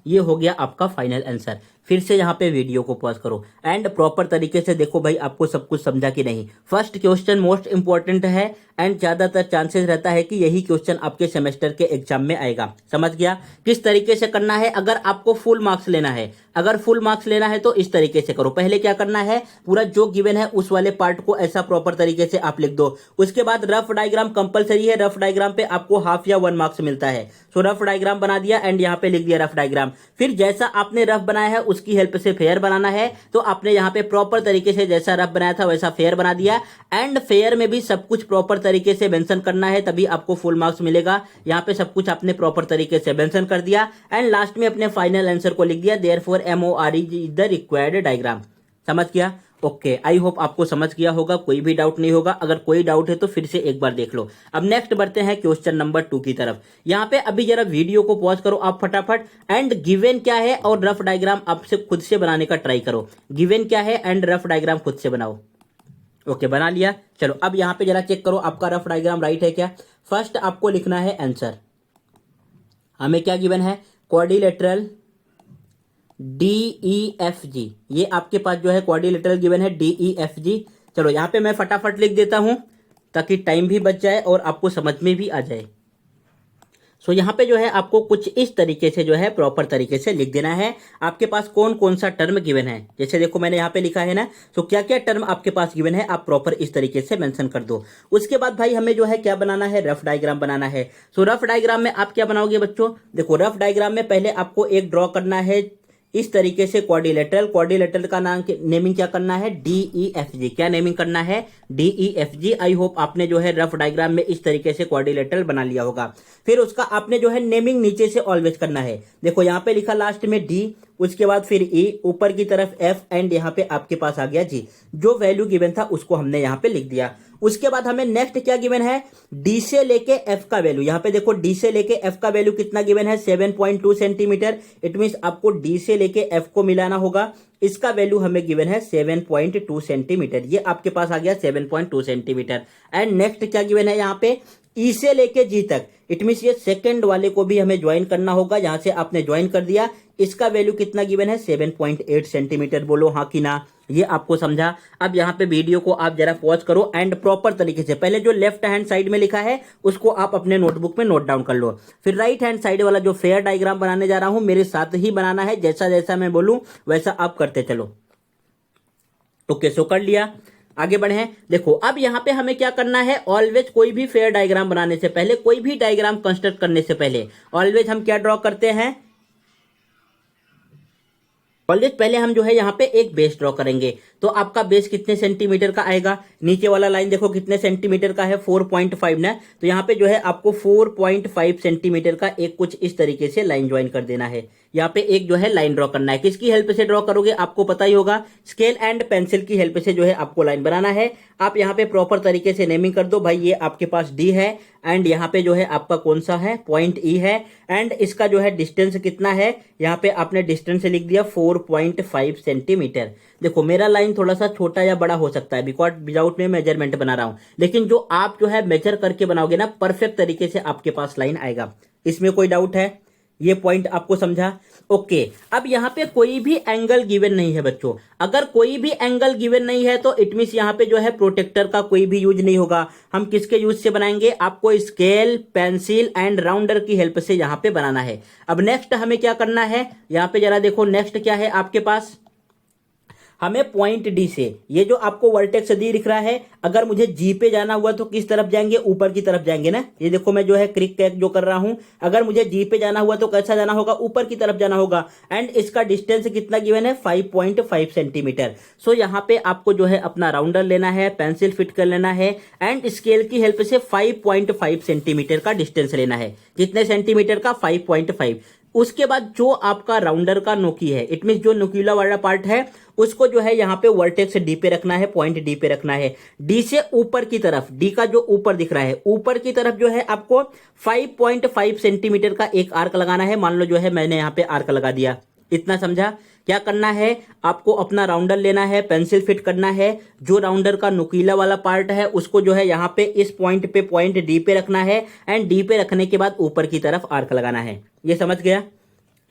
ये हो गया आपका फाइनल आंसर। फिर से यहाँ पे वीडियो को पॉज करो एंड प्रॉपर तरीके से देखो भाई आपको सब कुछ समझा कि नहीं। फर्स्ट क्वेश्चन मोस्ट इंपॉर्टेंट है एंड ज्यादातर चांसेस रहता है कि यही क्वेश्चन आपके सेमेस्टर के एग्जाम में आएगा। समझ गया किस तरीके से करना है। अगर आपको फुल मार्क्स लेना है, अगर फुल मार्क्स लेना है तो इस तरीके से करो। पहले क्या करना है, पूरा जो गिवन है उस वाले पार्ट को ऐसा प्रॉपर तरीके से आप लिख दो। उसके बाद रफ डायग्राम कंपलसरी है। रफ डायग्राम पे आपको हाफ या 1 मार्क्स मिलता है। सो रफ डायग्राम बना दिया एंड यहाँ पे लिख दिया रफ डायग्राम। फिर जैसा आपने रफ बनाया है उसकी हेल्प से फेयर बनाना है। तो आपने यहाँ पे प्रॉपर तरीके से जैसा रफ बनाया था वैसा फेयर बना दिया। एंड फेयर में भी सब कुछ प्रॉपर तरीके से मेंशन करना है, तभी आपको फुल मार्क्स मिलेगा। यहाँ पे सब कुछ आपने प्रॉपर तरीके से मेंशन कर दिया एंड लास्ट में अपने फाइनल आंसर को लिख दिया, therefore MORE is the required diagram. समझ गया? ओके, आई होप आपको समझ गया होगा, कोई भी डाउट नहीं होगा। अगर कोई डाउट है तो फिर से एक बार देख लो। अब नेक्स्ट बढ़ते हैं क्वेश्चन नंबर 2 की तरफ। यहाँ पे अभी जरा वीडियो को पॉज करो आप फटाफट एंड गिवन क्या है और रफ डायग्राम आपसे खुद से बनाने का ट्राई करो। गिवन क्या है एंड रफ डायग्राम खुद से बनाओ। ओके बना लिया। चलो अब यहाँ पे जरा चेक करो आपका रफ डायग्राम राइट है क्या। फर्स्ट आपको लिखना है आंसर। हमें क्या गिवन है, क्वाड्रिलेटरल DEFG। ये आपके पास जो है क्वाड्रिलेटरल गिवन है DEFG। चलो यहाँ पे मैं फटाफट लिख देता हूं ताकि टाइम भी बच जाए और आपको समझ में भी आ जाए। सो यहाँ पे जो है आपको कुछ इस तरीके से जो है प्रॉपर तरीके से लिख देना है। आपके पास कौन कौन सा टर्म गिवन है, जैसे देखो मैंने यहाँ पे लिखा है ना, सो क्या क्या टर्म आपके पास गिवन है आप प्रॉपर इस तरीके से मेंशन कर दो। उसके बाद भाई हमें जो है क्या बनाना है, रफ डायग्राम बनाना है। सो रफ डायग्राम में आप क्या बनाओगे बच्चों, देखो रफ डायग्राम में पहले आपको एक ड्रॉ करना है इस तरीके से क्वाड्रिलेटरल। क्वाड्रिलेटरल का नाम नेमिंग क्या करना है, DEFG। क्या नेमिंग करना है, DEFG। आई होप आपने जो है रफ डायग्राम में इस तरीके से क्वाड्रिलेटरल बना लिया होगा। फिर उसका आपने जो है नेमिंग नीचे से ऑलवेज करना है। देखो यहाँ पे लिखा लास्ट में D, उसके बाद फिर E, ऊपर की तरफ F एंड यहाँ पे आपके पास आ गया G। जो वैल्यू गिवन था उसको हमने यहाँ पे लिख दिया। उसके बाद हमें नेक्स्ट क्या गिवन है, D से लेके F का वैल्यू। यहाँ पे देखो D से लेके F का वैल्यू कितना गिवन है, 7.2 सेंटीमीटर। इट मीन्स आपको D से लेके F को मिलाना होगा। इसका वैल्यू हमें गिवन है 7.2 सेंटीमीटर। ये आपके पास आ गया 7.2 सेंटीमीटर। एंड नेक्स्ट क्या गिवन है यहाँ पे, E से लेके G तक। इट मीन्स ये सेकंड वाले को भी हमें ज्वाइन करना होगा। यहां से आपने ज्वाइन कर दिया, इसका वैल्यू कितना गिवन है, 7.8 सेंटीमीटर। बोलो हाँ कि ना, ये आपको समझा। अब यहाँ पे वीडियो को आप जरा पॉज करो एंड प्रॉपर तरीके से पहले जो लेफ्ट हैंड साइड में लिखा है उसको आप अपने नोटबुक में नोट डाउन कर लो। फिर राइट हैंड साइड वाला जो फेयर डायग्राम बनाने जा रहा हूं मेरे साथ ही बनाना है, जैसा जैसा मैं बोलूं वैसा आप करते चलो। ओके, सो कर लिया, आगे बढ़े। देखो अब यहाँ पे हमें क्या करना है, ऑलवेज कोई भी फेयर डायग्राम बनाने से पहले, कोई भी डायग्राम कंस्ट्रक्ट करने से पहले ऑलवेज हम क्या ड्रॉ करते हैं, ऑलवेज पहले हम जो है यहाँ पे एक बेस ड्रॉ करेंगे। तो आपका बेस कितने सेंटीमीटर का आएगा, नीचे वाला लाइन देखो कितने सेंटीमीटर का है, 4.5 ना। तो यहाँ पे जो है आपको 4.5 सेंटीमीटर का एक कुछ इस तरीके से लाइन ज्वाइन कर देना है। यहाँ पे एक जो है लाइन ड्रॉ करना है। किसकी हेल्प से ड्रॉ करोगे आपको पता ही होगा, स्केल एंड पेंसिल की हेल्प से जो है आपको लाइन बनाना है। आप यहाँ पे प्रॉपर तरीके से नेमिंग कर दो भाई, ये आपके पास D है एंड यहाँ पे जो है आपका कौन सा है, पॉइंट E है। एंड इसका जो है डिस्टेंस कितना है, यहाँ पे आपने डिस्टेंस लिख दिया 4.5 सेंटीमीटर। देखो मेरा लाइन थोड़ा सा छोटा या बड़ा हो सकता है बिकॉज विदाउट में मेजरमेंट बना रहा हूं, लेकिन जो आप जो है मेजर करके बनाओगे ना परफेक्ट तरीके से आपके पास लाइन आएगा। इसमें कोई डाउट है, ये पॉइंट आपको समझा। ओके, अब यहाँ पे कोई भी एंगल गिवन नहीं है बच्चों। अगर कोई भी एंगल गिवन नहीं है तो इट मीन्स यहाँ पे जो है प्रोटेक्टर का कोई भी यूज नहीं होगा। हम किसके यूज से बनाएंगे, आपको स्केल, पेंसिल एंड राउंडर की हेल्प से यहाँ पे बनाना है। अब नेक्स्ट हमें क्या करना है, यहाँ पे जरा देखो नेक्स्ट क्या है आपके पास, हमें पॉइंट D से, ये जो आपको वर्टेक्स D दिख रहा है, अगर मुझे G पे जाना हुआ तो किस तरफ जाएंगे, ऊपर की तरफ जाएंगे ना। ये देखो मैं जो है क्रिक कैक जो कर रहा हूं, अगर मुझे G पे जाना हुआ तो कैसा जाना होगा, ऊपर की तरफ जाना होगा। एंड इसका डिस्टेंस कितना गिवन है, 5.5 सेंटीमीटर। सो यहाँ पे आपको जो है अपना राउंडर लेना है, पेंसिल फिट कर लेना है एंड स्केल की हेल्प से 5.5 सेंटीमीटर का डिस्टेंस लेना है। कितने सेंटीमीटर का, 5.5। उसके बाद जो आपका राउंडर का नोकी है, इट मीन जो नुकीला वाला पार्ट है, उसको जो है यहाँ पे वर्टेक्स D पे रखना है, पॉइंट D पे रखना है। D से ऊपर की तरफ, D का जो ऊपर दिख रहा है, ऊपर की तरफ जो है आपको 5.5 सेंटीमीटर का एक आर्क लगाना है। मान लो जो है मैंने यहाँ पे आर्क लगा दिया, इतना समझा। क्या करना है, आपको अपना राउंडर लेना है, पेंसिल फिट करना है, जो राउंडर का नुकीला वाला पार्ट है उसको जो है यहाँ पे इस पॉइंट पे, पॉइंट D पे रखना है एंड D पे रखने के बाद ऊपर की तरफ आर्क लगाना है। ये समझ गया,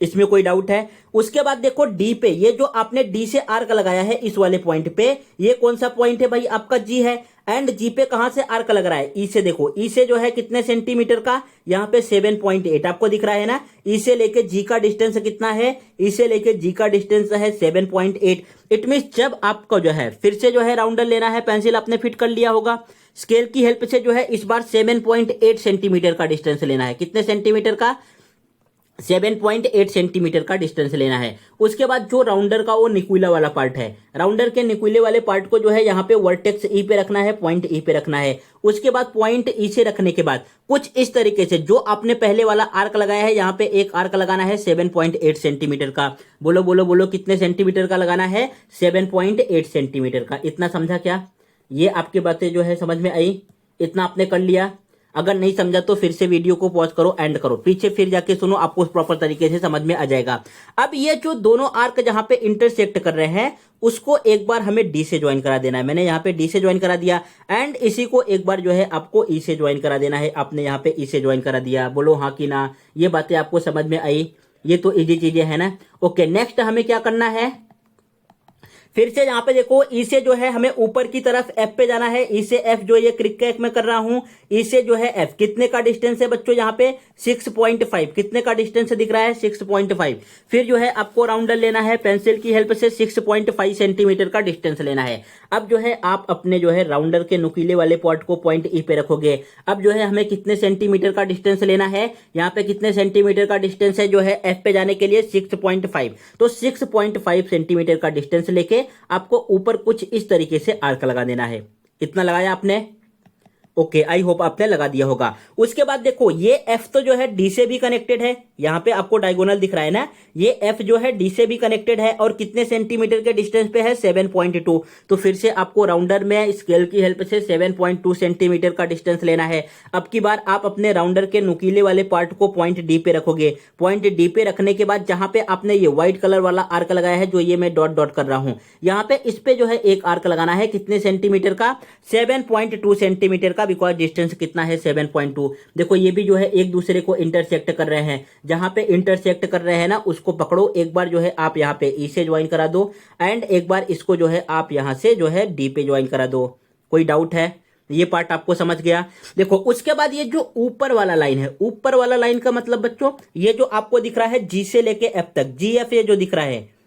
इसमें कोई डाउट है। उसके बाद देखो D पे, ये जो आपने D से आर्क लगाया है इस वाले पॉइंट पे, ये कौन सा पॉइंट है भाई, आपका G है। एंड G पे कहां से आर्क लग रहा है, E से। देखो E से जो है कितने सेंटीमीटर का, यहाँ पे 7.8 आपको दिख रहा है ना। E से लेके G का डिस्टेंस कितना है, E से लेके G का डिस्टेंस है 7.8। इट मीन्स जब आपको जो है फिर से जो है राउंडर लेना है, पेंसिल आपने फिट कर लिया होगा, स्केल की हेल्प से जो है इस बार 7.8 सेंटीमीटर का डिस्टेंस लेना है। कितने सेंटीमीटर का, 7.8 सेंटीमीटर का डिस्टेंस लेना है। उसके बाद जो राउंडर का वो निकुला वाला पार्ट है, राउंडर के निकुले वाले पार्ट को जो है यहाँ पे वर्टेक्स E पे रखना है, पॉइंट E पे रखना है। उसके बाद पॉइंट E से रखने के बाद कुछ इस तरीके से जो आपने पहले वाला आर्क लगाया है, यहाँ पे एक आर्क लगाना है 7.8 सेंटीमीटर का। बोलो बोलो बोलो, कितने सेंटीमीटर का लगाना है, 7.8 सेंटीमीटर का। इतना समझा क्या, ये आपकी बातें जो है समझ में आई, इतना आपने कर लिया। अगर नहीं समझा तो फिर से वीडियो को पॉज करो, एंड करो, पीछे फिर जाके सुनो, आपको प्रॉपर तरीके से समझ में आ जाएगा। अब ये जो दोनों आर्क जहां पे इंटरसेक्ट कर रहे हैं उसको एक बार हमें D से ज्वाइन करा देना है। मैंने यहाँ पे D से ज्वाइन करा दिया एंड इसी को एक बार जो है आपको E से ज्वाइन करा देना है। आपने यहाँ पे E से ज्वाइन करा दिया, बोलो हाँ कि ना, ये बातें आपको समझ में आई, ये तो इजी चीजें है ना। ओके, नेक्स्ट हमें क्या करना है, फिर से यहाँ पे देखो ई से जो है हमें ऊपर की तरफ एफ पे जाना है। ई से एफ जो ये क्रिक में कर रहा हूं, ई से जो है एफ कितने का डिस्टेंस है बच्चों, यहाँ पे 6.5 कितने का डिस्टेंस दिख रहा है 6.5। फिर जो है आपको राउंडर लेना है, पेंसिल की हेल्प से 6.5 सेंटीमीटर का डिस्टेंस लेना है। अब जो है आप अपने जो है राउंडर के नुकीले वाले पॉइंट को पॉइंट ई पे रखोगे। अब जो है हमें कितने सेंटीमीटर का डिस्टेंस लेना है, यहाँ पे कितने सेंटीमीटर का डिस्टेंस है जो है एफ पे जाने के लिए 6.5। तो 6.5 सेंटीमीटर का डिस्टेंस लेके आपको ऊपर कुछ इस तरीके से आर्क लगा देना है। इतना लगाया आपने, ओके, आई होप आपने लगा दिया होगा। उसके बाद देखो ये एफ तो जो है डी से भी कनेक्टेड है, यहां पे आपको डायगोनल दिख रहा है ना, ये एफ जो है डी से भी कनेक्टेड है और कितने सेंटीमीटर के डिस्टेंस पे है 7.2। तो फिर से आपको राउंडर में स्केल की हेल्प से 7.2 सेंटीमीटर का डिस्टेंस लेना है। अब की बार आप अपने राउंडर के नुकीले वाले पार्ट को पॉइंट डी पे रखोगे। पॉइंट डी पे रखने के बाद जहां पे आपने ये व्हाइट कलर वाला आर्क लगाया है, जो ये मैं डॉट डॉट कर रहा हूं, यहाँ पे इस पे जो है एक आर्क लगाना है। कितने सेंटीमीटर का, 7.2 सेंटीमीटर का, बिकॉज डिस्टेंस कितना है 7.2। देखो ये भी जो है एक दूसरे को इंटरसेक्ट कर रहे हैं। जहां पे इंटरसेक्ट कर रहे हैं ना, उसको पकड़ो। एक बार जो है आप यहाँ पे ई से ज्वाइन करा दो एंड एक बार इसको जो है आप यहाँ से जो है डी पे ज्वाइन करा दो। कोई डाउट है? ये पार्ट आपको समझ गया। देखो उसके बाद ये जो ऊपर वाला लाइन है, ऊपर वाला लाइन का मतलब बच्चों ये जो आपको दिख रहा है जी से लेके एफ तक, जी एफ ये जो दिख रहा है,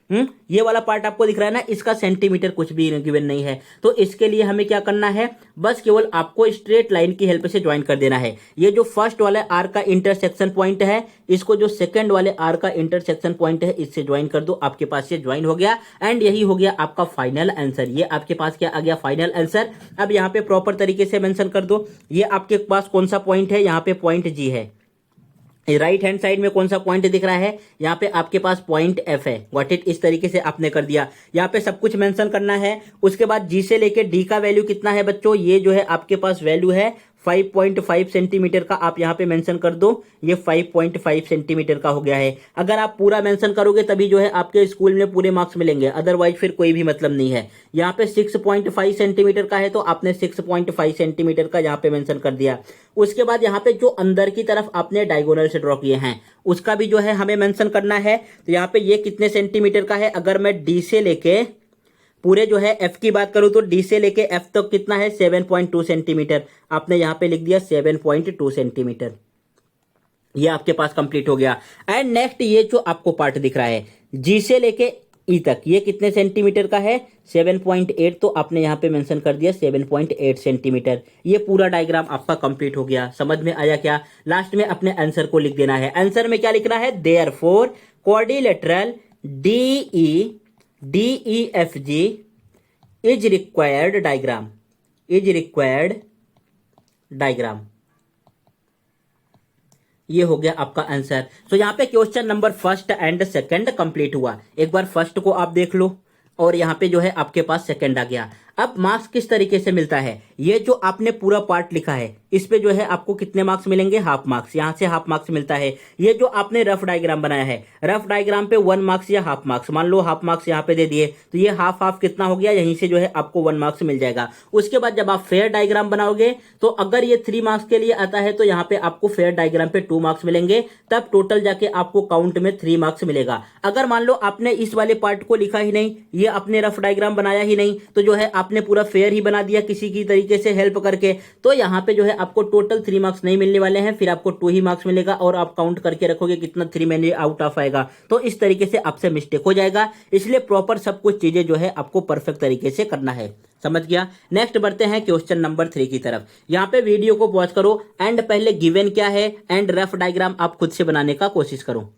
ये वाला पार्ट आपको दिख रहा है ना, इसका सेंटीमीटर कुछ भी गिवन नहीं है। तो इसके लिए हमें क्या करना है, बस केवल आपको स्ट्रेट लाइन की हेल्प से ज्वाइन कर देना है। ये जो फर्स्ट वाले आर का इंटरसेक्शन पॉइंट है, इसको जो सेकंड वाले आर का इंटरसेक्शन पॉइंट है, इससे ज्वाइन कर दो। आपके पास ये ज्वाइन हो गया एंड यही हो गया आपका फाइनल आंसर। ये आपके पास क्या आ गया, फाइनल आंसर। अब यहाँ पे प्रॉपर तरीके से मेंशन कर दो, ये आपके पास कौन सा पॉइंट है, यहाँ पे पॉइंट जी है। राइट हैंड साइड में कौन सा पॉइंट दिख रहा है, यहाँ पे आपके पास पॉइंट एफ है। व्हाट इट, इस तरीके से आपने कर दिया। यहाँ पे सब कुछ मेंशन करना है। उसके बाद जी से लेके डी का वैल्यू कितना है बच्चों, ये जो है आपके पास वैल्यू है 5.5 सेंटीमीटर का। आप यहाँ पे मेंशन कर दो, ये 5.5 सेंटीमीटर का हो गया है। अगर आप पूरा मेंशन करोगे तभी जो है आपके स्कूल में पूरे मार्क्स मिलेंगे, अदरवाइज फिर कोई भी मतलब नहीं है। यहाँ पे 6.5 सेंटीमीटर का है तो आपने 6.5 सेंटीमीटर का यहाँ पे मेंशन कर दिया। उसके बाद यहाँ पे जो अंदर की तरफ आपने डायगोनल से ड्रॉ किए हैं, उसका भी जो है हमें मेंशन करना है। तो यहाँ पे ये कितने सेंटीमीटर का है, अगर मैं डी से लेके पूरे जो है एफ की बात करूं तो डी से लेके एफ तक कितना है 7.2 सेंटीमीटर। आपने यहां पे लिख दिया 7.2 सेंटीमीटर। ये आपके पास कंप्लीट हो गया। एंड नेक्स्ट ये जो आपको पार्ट दिख रहा है जी से लेके ई तक, ये कितने सेंटीमीटर का है 7.8। तो आपने यहां पे मेंशन कर दिया 7.8 सेंटीमीटर। ये पूरा डायग्राम आपका कंप्लीट हो गया। समझ में आया क्या? लास्ट में अपने आंसर को लिख देना है। आंसर में क्या लिखना है, therefore quadrilateral DEFG is required diagram, is required diagram। ये हो गया आपका आंसर। सो यहाँ पे question number first and second complete हुआ। एक बार फर्स्ट को आप देख लो और यहाँ पे जो है आपके पास सेकंड आ गया। अब मार्क्स किस तरीके से मिलता है, ये जो आपने पूरा पार्ट लिखा है इस पे जो है आपको कितने मार्क्स मिलेंगे, हाफ मार्क्स। यहाँ से हाफ मार्क्स मिलता है। ये जो आपने रफ डायग्राम बनाया है, रफ डायग्राम पे 1 मार्क्स या हाफ मार्क्स, मान लो हाफ मार्क्स यहाँ पे दे दिए तो ये हाफ हाफ कितना हो गया, यहीं से जो है आपको 1 मार्क्स मिल जाएगा। उसके बाद जब आप फेयर डायग्राम बनाओगे तो अगर ये 3 मार्क्स के लिए आता है तो यहाँ पे आपको फेयर डायग्राम पे 2 मार्क्स मिलेंगे, तब टोटल जाके आपको काउंट में 3 मार्क्स मिलेगा। अगर मान लो आपने इस वाले पार्ट को लिखा ही नहीं, ये आपने रफ डायग्राम बनाया ही नहीं, तो जो है आपने पूरा फेयर ही बना दिया किसी की तरीके से हेल्प करके, तो यहाँ पे जो है आपको टोटल 3 मार्क्स नहीं मिलने वाले हैं, फिर आपको 2 ही मार्क्स मिलेगा और आप काउंट करके रखोगे कितना 3 में आउट ऑफ आएगा, तो इस तरीके से आपसे मिस्टेक हो जाएगा। इसलिए प्रॉपर सब कुछ चीजें जो है आपको परफेक्ट तरीके से करना है। समझ गया? नेक्स्ट बढ़ते हैं क्वेश्चन नंबर 3 की तरफ। यहाँ पे वीडियो को पॉज करो एंड पहले गिवन क्या है एंड रफ डायग्राम आप खुद से बनाने का कोशिश करो।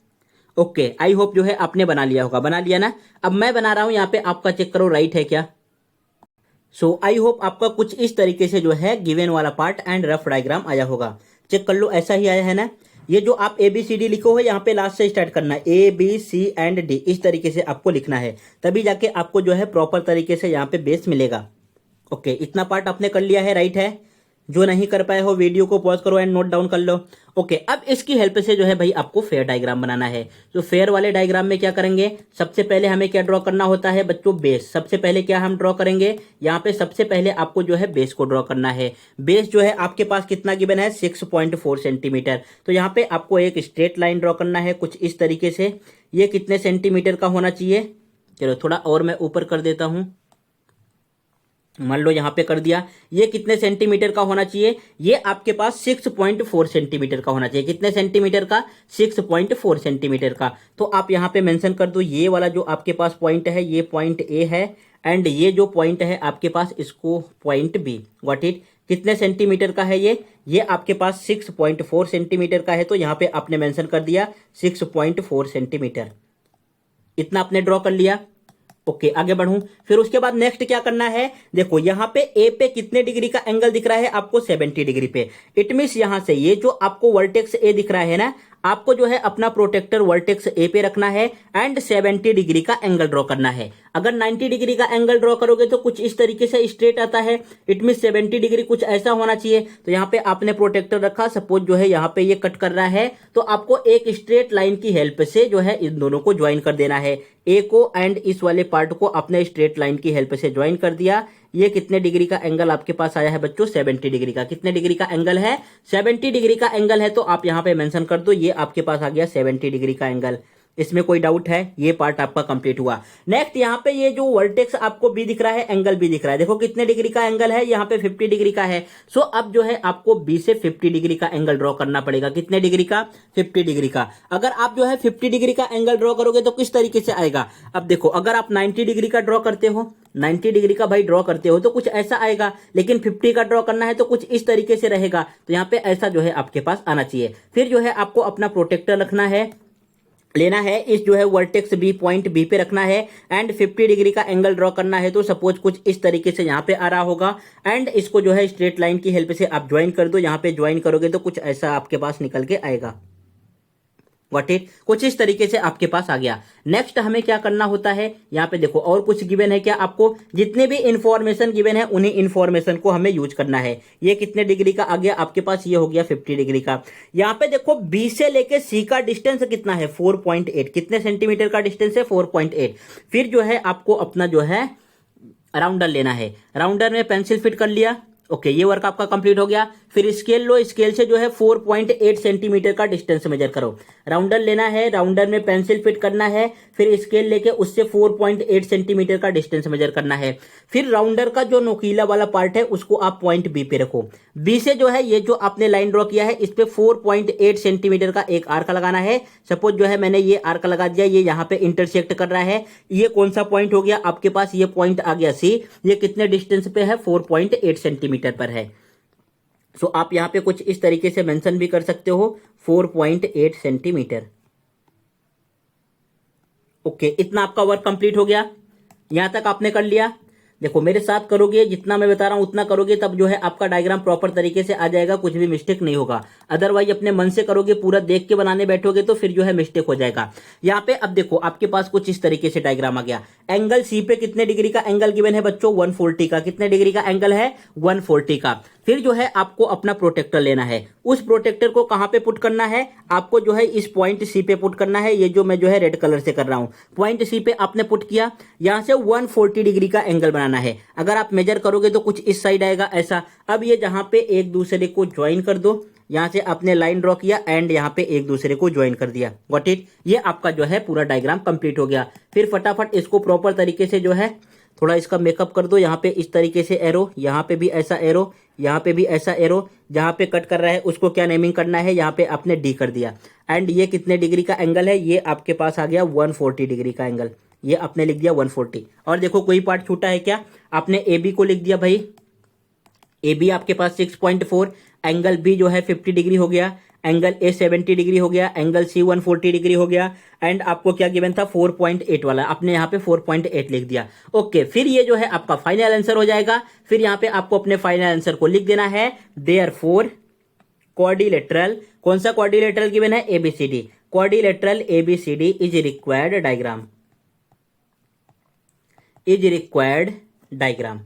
ओके, आई होप जो है आपने बना लिया होगा। बना लिया ना? अब मैं बना रहा हूं, यहाँ पे आपका चेक करो राइट है क्या। सो आई होप आपका कुछ इस तरीके से जो है गिवन वाला पार्ट एंड रफ डायग्राम आया होगा। चेक कर लो, ऐसा ही आया है ना। ये जो आप ABCD लिखो है यहाँ पे लास्ट से स्टार्ट करना है, ABC एंड D, इस तरीके से आपको लिखना है, तभी जाके आपको जो है प्रॉपर तरीके से यहाँ पे बेस मिलेगा। ओके, इतना पार्ट आपने कर लिया है, राइट है। जो नहीं कर पाए हो वीडियो को पॉज करो एंड नोट डाउन कर लो। ओके, अब इसकी हेल्प से जो है भाई आपको फेयर डायग्राम बनाना है। तो फेयर वाले डायग्राम में क्या करेंगे, सबसे पहले हमें क्या ड्रॉ करना होता है बच्चों, बेस। सबसे पहले क्या हम ड्रॉ करेंगे, यहाँ पे सबसे पहले आपको जो है बेस को ड्रॉ करना है। बेस जो है आपके पास कितना गिवन है 6.4 सेंटीमीटर। तो यहाँ पे आपको एक स्ट्रेट लाइन ड्रॉ करना है कुछ इस तरीके से। ये कितने सेंटीमीटर का होना चाहिए, चलो थोड़ा और मैं ऊपर कर देता हूं, मान लो यहाँ पे कर दिया। ये कितने सेंटीमीटर का होना चाहिए? ये आपके पास 6.4 सेंटीमीटर का होना चाहिए। कितने सेंटीमीटर का? 6.4 सेंटीमीटर का। तो आप यहाँ पे मेंशन कर दो, ये वाला जो आपके पास पॉइंट है ये पॉइंट ए है, एंड ये जो पॉइंट है आपके पास इसको पॉइंट बी। Got it? कितने सेंटीमीटर का है ये आपके पास 6.4 सेंटीमीटर का है। तो यहाँ पे आपने मेंशन कर दिया 6.4 सेंटीमीटर। इतना आपने ड्रॉ कर लिया। ओके, आगे बढ़ूं। फिर उसके बाद नेक्स्ट क्या करना है? देखो यहाँ पे ए पे कितने डिग्री का एंगल दिख रहा है आपको? 70 डिग्री पे। इट मींस यहां से ये जो आपको वर्टेक्स ए दिख रहा है ना, आपको जो है अपना प्रोटेक्टर वर्टेक्स ए पे रखना है एंड 70 डिग्री का एंगल ड्रॉ करना है। अगर 90 डिग्री का एंगल ड्रॉ करोगे तो कुछ इस तरीके से स्ट्रेट आता है। इट मींस 70 डिग्री कुछ ऐसा होना चाहिए। तो यहाँ पे आपने प्रोटेक्टर रखा, सपोज जो है यहाँ पे ये कट कर रहा है, तो आपको एक स्ट्रेट लाइन की हेल्प से जो है इन दोनों को ज्वाइन कर देना है। ए को एंड इस वाले पार्ट को आपने स्ट्रेट लाइन की हेल्प से ज्वाइन कर दिया। ये कितने डिग्री का एंगल आपके पास आया है बच्चों? 70 डिग्री का। कितने डिग्री का एंगल है? 70 डिग्री का एंगल है। तो आप यहाँ पे मेंशन कर दो, ये आपके पास आ गया 70 डिग्री का एंगल। इसमें कोई डाउट है? ये पार्ट आपका कंप्लीट हुआ। नेक्स्ट यहाँ पे ये जो वर्टेक्स आपको बी दिख रहा है, एंगल बी दिख रहा है, देखो कितने डिग्री का एंगल है? यहाँ पे 50 डिग्री का है। सो अब जो है आपको बी से 50 डिग्री का एंगल ड्रॉ करना पड़ेगा। कितने डिग्री का? 50 डिग्री का। अगर आप जो है 50 डिग्री का एंगल ड्रॉ करोगे तो किस तरीके से आएगा? अब देखो, अगर आप 90 डिग्री का ड्रॉ करते हो, 90 डिग्री का भाई ड्रॉ करते हो तो कुछ ऐसा आएगा, लेकिन 50 का ड्रॉ करना है तो कुछ इस तरीके से रहेगा। तो यहाँ पे ऐसा जो है आपके पास आना चाहिए। फिर जो है आपको अपना प्रोटेक्टर रखना है, लेना है, इस जो है वर्टेक्स बी पॉइंट बी पे रखना है एंड 50 डिग्री का एंगल ड्रॉ करना है। तो सपोज कुछ इस तरीके से यहाँ पे आ रहा होगा एंड इसको जो है स्ट्रेट लाइन की हेल्प से आप ज्वाइन कर दो। यहाँ पे ज्वाइन करोगे तो कुछ ऐसा आपके पास निकल के आएगा। What it? कुछ इस तरीके से आपके पास आ गया। नेक्स्ट हमें क्या करना होता है? यहाँ पे देखो और कुछ गिवन है क्या आपको? जितने भी इंफॉर्मेशन गिवन है उन्हीं इंफॉर्मेशन को हमें यूज करना है। ये कितने डिग्री का आ गया आपके पास? ये हो गया 50 डिग्री का। यहाँ पे देखो बी से लेके सी का डिस्टेंस कितना है? 4.8। कितने सेंटीमीटर का डिस्टेंस है? 4.8। फिर जो है आपको अपना जो है राउंडर लेना है। राउंडर में पेंसिल फिट कर लिया। ओके, ये वर्क आपका कंप्लीट हो गया। फिर स्केल लो, स्केल से जो है 4.8 सेंटीमीटर का डिस्टेंस मेजर करो। राउंडर लेना है, राउंडर में पेंसिल फिट करना है, फिर स्केल लेके उससे 4.8 सेंटीमीटर का डिस्टेंस मेजर करना है। फिर राउंडर का जो नोकीला वाला पार्ट है उसको आप पॉइंट बी पे रखो। बी से जो है ये जो आपने लाइन ड्रॉ किया है इस पे 4.8 सेंटीमीटर का एक आर्क लगाना है। सपोज जो है मैंने ये आर्क लगा दिया, ये यहाँ पे इंटरसेक्ट कर रहा है। ये कौन सा पॉइंट हो गया आपके पास? ये पॉइंट आ गया सी। ये कितने डिस्टेंस पे है? 4.8 सेंटीमीटर पर है। सो आप यहां पे कुछ इस तरीके से मेंशन भी कर सकते हो, 4.8 सेंटीमीटर। ओके, इतना आपका वर्क कंप्लीट हो गया। यहां तक आपने कर लिया। देखो मेरे साथ करोगे, जितना मैं बता रहा हूं उतना करोगे, तब जो है आपका डायग्राम प्रॉपर तरीके से आ जाएगा, कुछ भी मिस्टेक नहीं होगा। अदरवाइज अपने मन से करोगे, पूरा देख के बनाने बैठोगे तो फिर जो है मिस्टेक हो जाएगा। यहाँ पे अब देखो आपके पास कुछ इस तरीके से डायग्राम आ गया। एंगल सी पे कितने डिग्री का एंगल गिवन है बच्चों? 140 का। कितने डिग्री का एंगल है? 140 का। फिर जो है आपको अपना प्रोटेक्टर लेना है। उस प्रोटेक्टर को कहां पे पुट करना है? आपको जो है इस पॉइंट सी पे पुट करना है। ये जो मैं जो है रेड कलर से कर रहा हूं, पॉइंट सी पे आपने पुट किया। यहां से 140 डिग्री का एंगल बनाना है। अगर आप मेजर करोगे तो कुछ इस साइड आएगा ऐसा। अब ये जहां पे एक दूसरे को ज्वाइन कर दो, यहां से आपने लाइन ड्रॉ किया एंड यहां पे एक दूसरे को ज्वाइन कर दिया। Got it? ये आपका जो है पूरा डायग्राम कंप्लीट हो गया। फिर फटाफट इसको प्रॉपर तरीके से जो है थोड़ा इसका मेकअप कर दो। यहाँ पे इस तरीके से एरो, यहाँ पे भी ऐसा एरो, यहाँ पे भी ऐसा एरो। जहां पे कट कर रहा है उसको क्या नेमिंग करना है? यहाँ पे आपने डी कर दिया। एंड ये कितने डिग्री का एंगल है? ये आपके पास आ गया 140 डिग्री का एंगल। ये आपने लिख दिया 140। और देखो कोई पार्ट छूटा है क्या? आपने ए बी को लिख दिया भाई। ए बी आपके पास 6.4, एंगल बी जो है 50 डिग्री हो गया, एंगल ए 70 डिग्री हो गया, एंगल सी 140 डिग्री हो गया। एंड आपको क्या गिवन था? 4.8 वाला, आपने यहाँ पे 4.8 लिख दिया। ओके, फिर ये जो है आपका फाइनल आंसर हो जाएगा। फिर यहाँ पे आपको अपने फाइनल आंसर को लिख देना है। देयरफॉर क्वाड्रिलेटरल, कौन सा क्वाड्रिलेटरल गिवन है? ABCD. Quadrilateral ABCD is required diagram, is required diagram.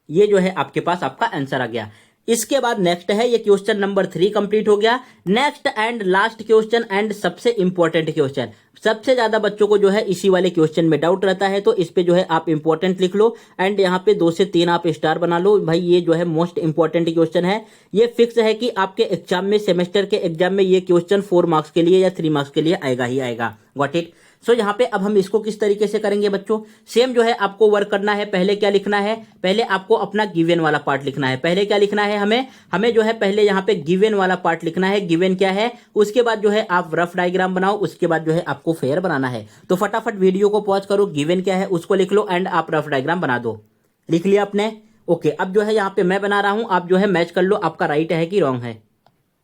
ये जो है आपके पास आपका आंसर आ गया। इसके बाद नेक्स्ट है, ये क्वेश्चन नंबर 3 कंप्लीट हो गया। Next and last question and सबसे इंपॉर्टेंट क्वेश्चन, सबसे ज्यादा बच्चों को जो है इसी वाले क्वेश्चन में डाउट रहता है, तो इस पे जो है आप इंपॉर्टेंट लिख लो एंड यहाँ पे 2 से 3 आप स्टार बना लो भाई। ये जो है मोस्ट इंपॉर्टेंट क्वेश्चन है। ये फिक्स है कि आपके एग्जाम में, सेमेस्टर के एग्जाम में ये क्वेश्चन 4 मार्क्स के लिए या 3 मार्क्स के लिए आएगा ही आएगा। Got it? सो यहाँ पे अब हम इसको किस तरीके से करेंगे बच्चों, सेम जो है आपको वर्क करना है। पहले क्या लिखना है, पहले आपको अपना गिवन वाला पार्ट लिखना है। पहले क्या लिखना है, हमें जो है पहले यहाँ पे गिवन वाला पार्ट लिखना है। गिवन क्या है, उसके बाद जो है आप रफ डायग्राम बनाओ, उसके बाद जो है आपको फेयर बनाना है। तो फटाफट वीडियो को पॉज करो, गिवन क्या है उसको लिख लो एंड आप रफ डायग्राम बना दो। लिख लिया आपने? ओके, अब जो है यहाँ पे मैं बना रहा हूं, आप जो है मैच कर लो आपका राइट है कि रॉन्ग है।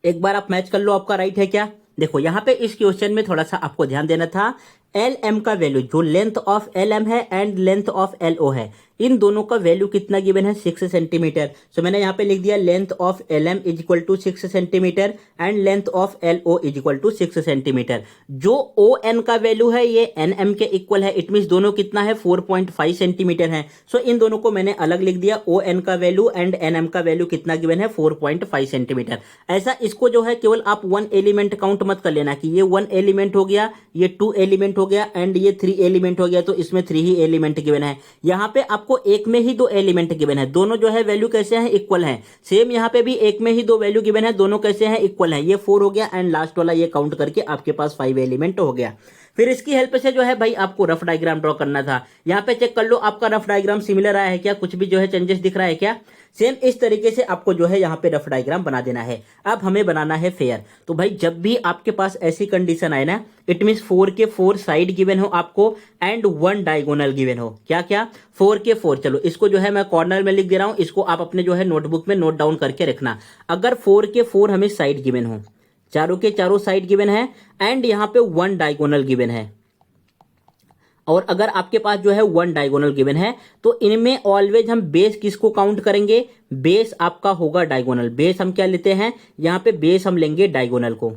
एक बार आप मैच कर लो आपका राइट है क्या। देखो यहाँ पे इस क्वेश्चन में थोड़ा सा आपको ध्यान देना था। एल एम का वैल्यू, जो लेंथ ऑफ एल एम है and length of L O है, इन दोनों का वैल्यू कितना गिवन है, 6 सेंटीमीटर। सो मैंने यहाँ पे लिख दिया length of L M is equal to 6 centimetre and length of L O is equal to 6 centimetre. जो ओ एन का वैल्यू है ये एन एम के इक्वल है, इट मीन दोनों कितना है, 4.5 सेंटीमीटर है। सो इन दोनों को मैंने अलग लिख दिया, ओ एन का वैल्यू एंड एन एम का वैल्यू कितना गिवन है, 4.5 सेंटीमीटर। ऐसा इसको जो है केवल आप 1 एलिमेंट काउंट मत कर लेना कि ये 1 एलिमेंट हो गया, ये 2 एलिमेंट हो गया एंड ये 3 एलिमेंट हो गया, तो इसमें 3 ही एलिमेंट गिवन है। यहाँ पे आपको एक में ही 2 एलिमेंट गिवन है, दोनों जो है वैल्यू कैसे हैं, इक्वल हैं। सेम यहाँ पे भी एक में ही 2 वैल्यू गिवन है, दोनों कैसे हैं, इक्वल हैं। ये 4 हो गया एंड लास्ट वाला ये काउंट करके आपके पास 5 एलिमेंट हो गया। फिर इसकी हेल्प से जो है भाई आपको रफ डायग्राम ड्रॉ करना था। यहाँ पे चेक कर लो आपका रफ डायग्राम सिमिलर आया है क्या, कुछ भी जो है चेंजेस दिख रहा है क्या। सेम इस तरीके से आपको जो है यहाँ पे रफ डायग्राम बना देना है। अब हमें बनाना है फेयर। तो भाई जब भी आपके पास ऐसी कंडीशन आए ना, इट मीन 4 के 4 साइड गिवन हो आपको एंड 1 डायगोनल गिवन हो। क्या क्या, 4 के 4। चलो इसको जो है मैं कॉर्नर में लिख दे रहा हूं, इसको आप अपने जो है नोटबुक में नोट डाउन करके रखना। अगर 4 के 4 हमें साइड गिवन हो, चारों के चारों साइड गिवन है एंड यहाँ पे 1 डायगोनल गिवन है, और अगर आपके पास जो है 1 डायगोनल गिवन है, तो इनमें ऑलवेज हम बेस किसको काउंट करेंगे, बेस आपका होगा डायगोनल। बेस हम क्या लेते हैं, यहाँ पे बेस हम लेंगे डायगोनल को।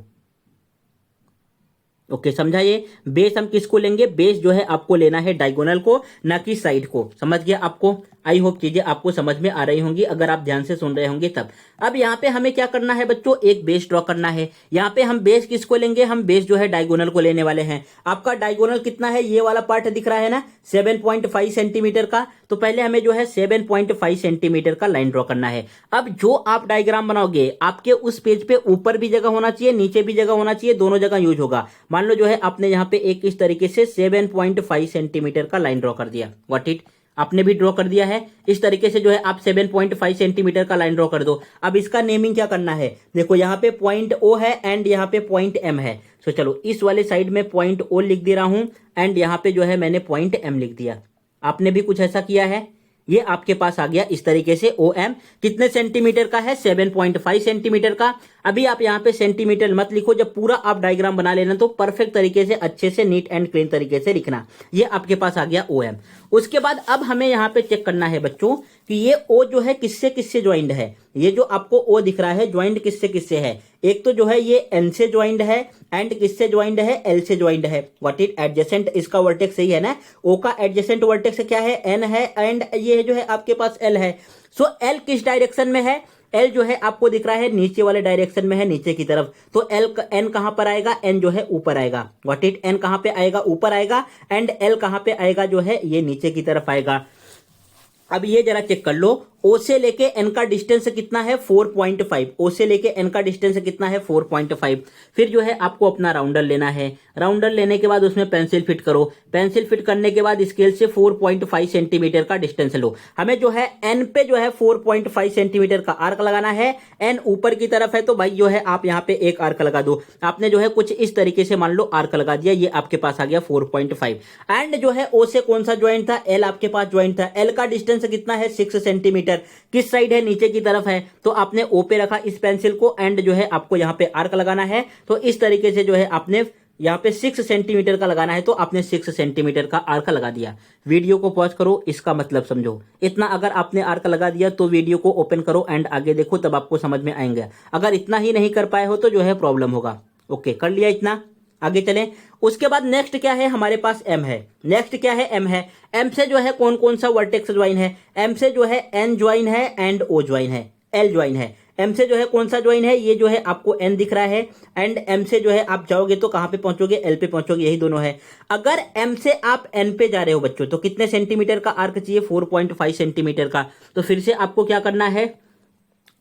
ओके समझा ये, बेस हम किसको लेंगे, बेस जो है आपको लेना है डायगोनल को, ना कि साइड को। समझ गया आपको। आई होप चीजें आपको समझ में आ रही होंगी अगर आप ध्यान से सुन रहे होंगे तब। अब यहाँ पे हमें क्या करना है बच्चों, एक बेस ड्रॉ करना है। यहाँ पे हम बेस किसको लेंगे, हम बेस जो है डायगोनल को लेने वाले हैं। आपका डायगोनल कितना है, ये वाला पार्ट दिख रहा है ना 7.5 सेंटीमीटर का। तो पहले हमें जो है 7.5 सेंटीमीटर का लाइन ड्रॉ करना है। अब जो आप डायग्राम बनाओगे आपके उस पेज पे ऊपर भी जगह होना चाहिए, नीचे भी जगह होना चाहिए, दोनों जगह यूज होगा। मान लो जो है आपने यहाँ पे एक इस तरीके से 7.5 सेंटीमीटर का लाइन ड्रॉ कर दिया। व्हाट इट, आपने भी ड्रॉ कर दिया है। इस तरीके से जो है आप 7.5 सेंटीमीटर का लाइन ड्रॉ कर दो। अब इसका नेमिंग क्या करना है, देखो यहाँ पे पॉइंट ओ है एंड यहाँ पे पॉइंट एम है। सो चलो इस वाले साइड में पॉइंट ओ लिख दे रहा हूं एंड यहाँ पे जो है मैंने पॉइंट एम लिख दिया। आपने भी कुछ ऐसा किया है, ये आपके पास आ गया इस तरीके से। ओ एम कितने सेंटीमीटर का है, 7.5 सेंटीमीटर का। अभी आप यहाँ पे सेंटीमीटर मत लिखो, जब पूरा आप डायग्राम बना लेना तो परफेक्ट तरीके से, अच्छे से, नीट एंड क्लीन तरीके से लिखना। ये आपके पास आ गया ओ एम। उसके बाद अब हमें यहाँ पे चेक करना है बच्चों कि ये ओ जो है किससे किससे ज्वाइंट है। ये जो आपको ओ दिख रहा है ज्वाइंट किससे किससे है, एक तो जो है ये एन से ज्वाइंट है एंड किससे ज्वाइंट है, एल से ज्वाइंट है। व्हाट इट, एडजेसेंट इसका वर्टेक्स सही है ना, ओ का एडजेसेंट वर्टेक्स क्या है, एन है एंड ये जो है आपके पास एल है। सो एल किस डायरेक्शन में है, एल जो है आपको दिख रहा है नीचे वाले डायरेक्शन में है, नीचे की तरफ। तो एल एन कहां पर आएगा, एन जो है ऊपर आएगा। व्हाट इट, एन कहां पे आएगा, ऊपर आएगा एंड एल कहां पे आएगा, जो है ये नीचे की तरफ आएगा। अब ये जरा चेक कर लो, ओ से लेके एन का डिस्टेंस कितना है, 4.5। ओ से लेके एन का डिस्टेंस कितना है, 4.5। फिर जो है आपको अपना राउंडर लेना है। राउंडर लेने के बाद उसमें पेंसिल फिट करो। पेंसिल फिट करने के बाद स्केल से 4.5 सेंटीमीटर का डिस्टेंस लो। हमें जो है एन पे जो है 4.5 सेंटीमीटर का आर्क लगाना है। एन ऊपर की तरफ है तो भाई जो है आप यहाँ पे एक आर्क लगा दो। आपने जो है कुछ इस तरीके से मान लो आर्क लगा दिया, ये आपके पास आ गया 4.5। एंड जो है ओ से कौन सा ज्वाइंट था, एल आपके पास ज्वाइंट था। एल का डिस्टेंस कितना है, 6 सेंटीमीटर। किस साइड है, नीचे की तरफ है। तो आपने ओ पे रखा इस पेंसिल को एंड जो है आपको यहाँ पे आर्क लगाना है। तो इस तरीके से जो है आपने यहाँ पे 6 सेंटीमीटर का लगाना है, तो आपने 6 सेंटीमीटर का आर्क लगा दिया। वीडियो को पॉज करो, इसका मतलब समझो। इतना अगर आपने आर्क लगा दिया तो वीडियो को ओपन करो एंड आगे देखो, तब आपको समझ में आएंगे। अगर इतना ही नहीं कर पाए हो तो जो है प्रॉब्लम होगा। ओके, कर लिया इतना, आगे चलें। उसके बाद नेक्स्ट क्या है हमारे पास, एम है। नेक्स्ट क्या है, एम है। एम से जो है कौन कौन सा वर्टेक्स ज्वाइन है, एम से जो है एन ज्वाइन है एंड ओ ज्वाइन है, एल ज्वाइन है। एम से जो है कौन सा ज्वाइन है, ये जो है आपको एन दिख रहा है एंड एम से जो है आप जाओगे तो कहां पे पहुंचोगे, एल पे पहुंचोगे, यही दोनों है। अगर एम से आप एन पे जा रहे हो बच्चों तो कितने सेंटीमीटर का आर्क चाहिए, 4.5 सेंटीमीटर का। तो फिर से आपको क्या करना है,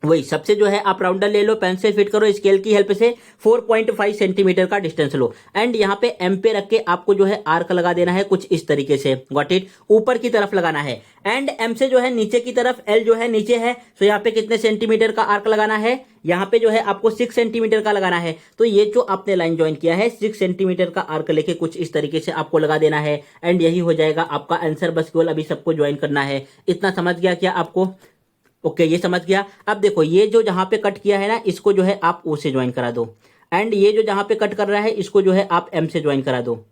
वही सबसे जो है आप राउंडर ले लो, पेंसिल फिट करो, स्केल की हेल्प से 4.5 सेंटीमीटर का डिस्टेंस लो एंड यहाँ पे एम पे रख के आपको जो है आर्क लगा देना है कुछ इस तरीके से। Got it? ऊपर की तरफ लगाना है एंड एम से जो है नीचे की तरफ, एल जो है नीचे है, तो यहाँ पे कितने सेंटीमीटर का आर्क लगाना है? यहाँ पे जो है आपको 6 सेंटीमीटर का लगाना है। तो ये जो आपने लाइन ज्वाइन किया है 6 सेंटीमीटर का आर्क लेके कुछ इस तरीके से आपको लगा देना है एंड यही हो जाएगा आपका आंसर। बस केवल अभी सबको ज्वाइन करना है। इतना समझ गया क्या आपको? ओके, ये समझ गया। अब देखो ये जो जहां पे कट किया है ना, इसको जो है आप ओ से ज्वाइन करा दो एंड ये जो जहां पे कट कर रहा है इसको जो है आप एम से ज्वाइन करा दो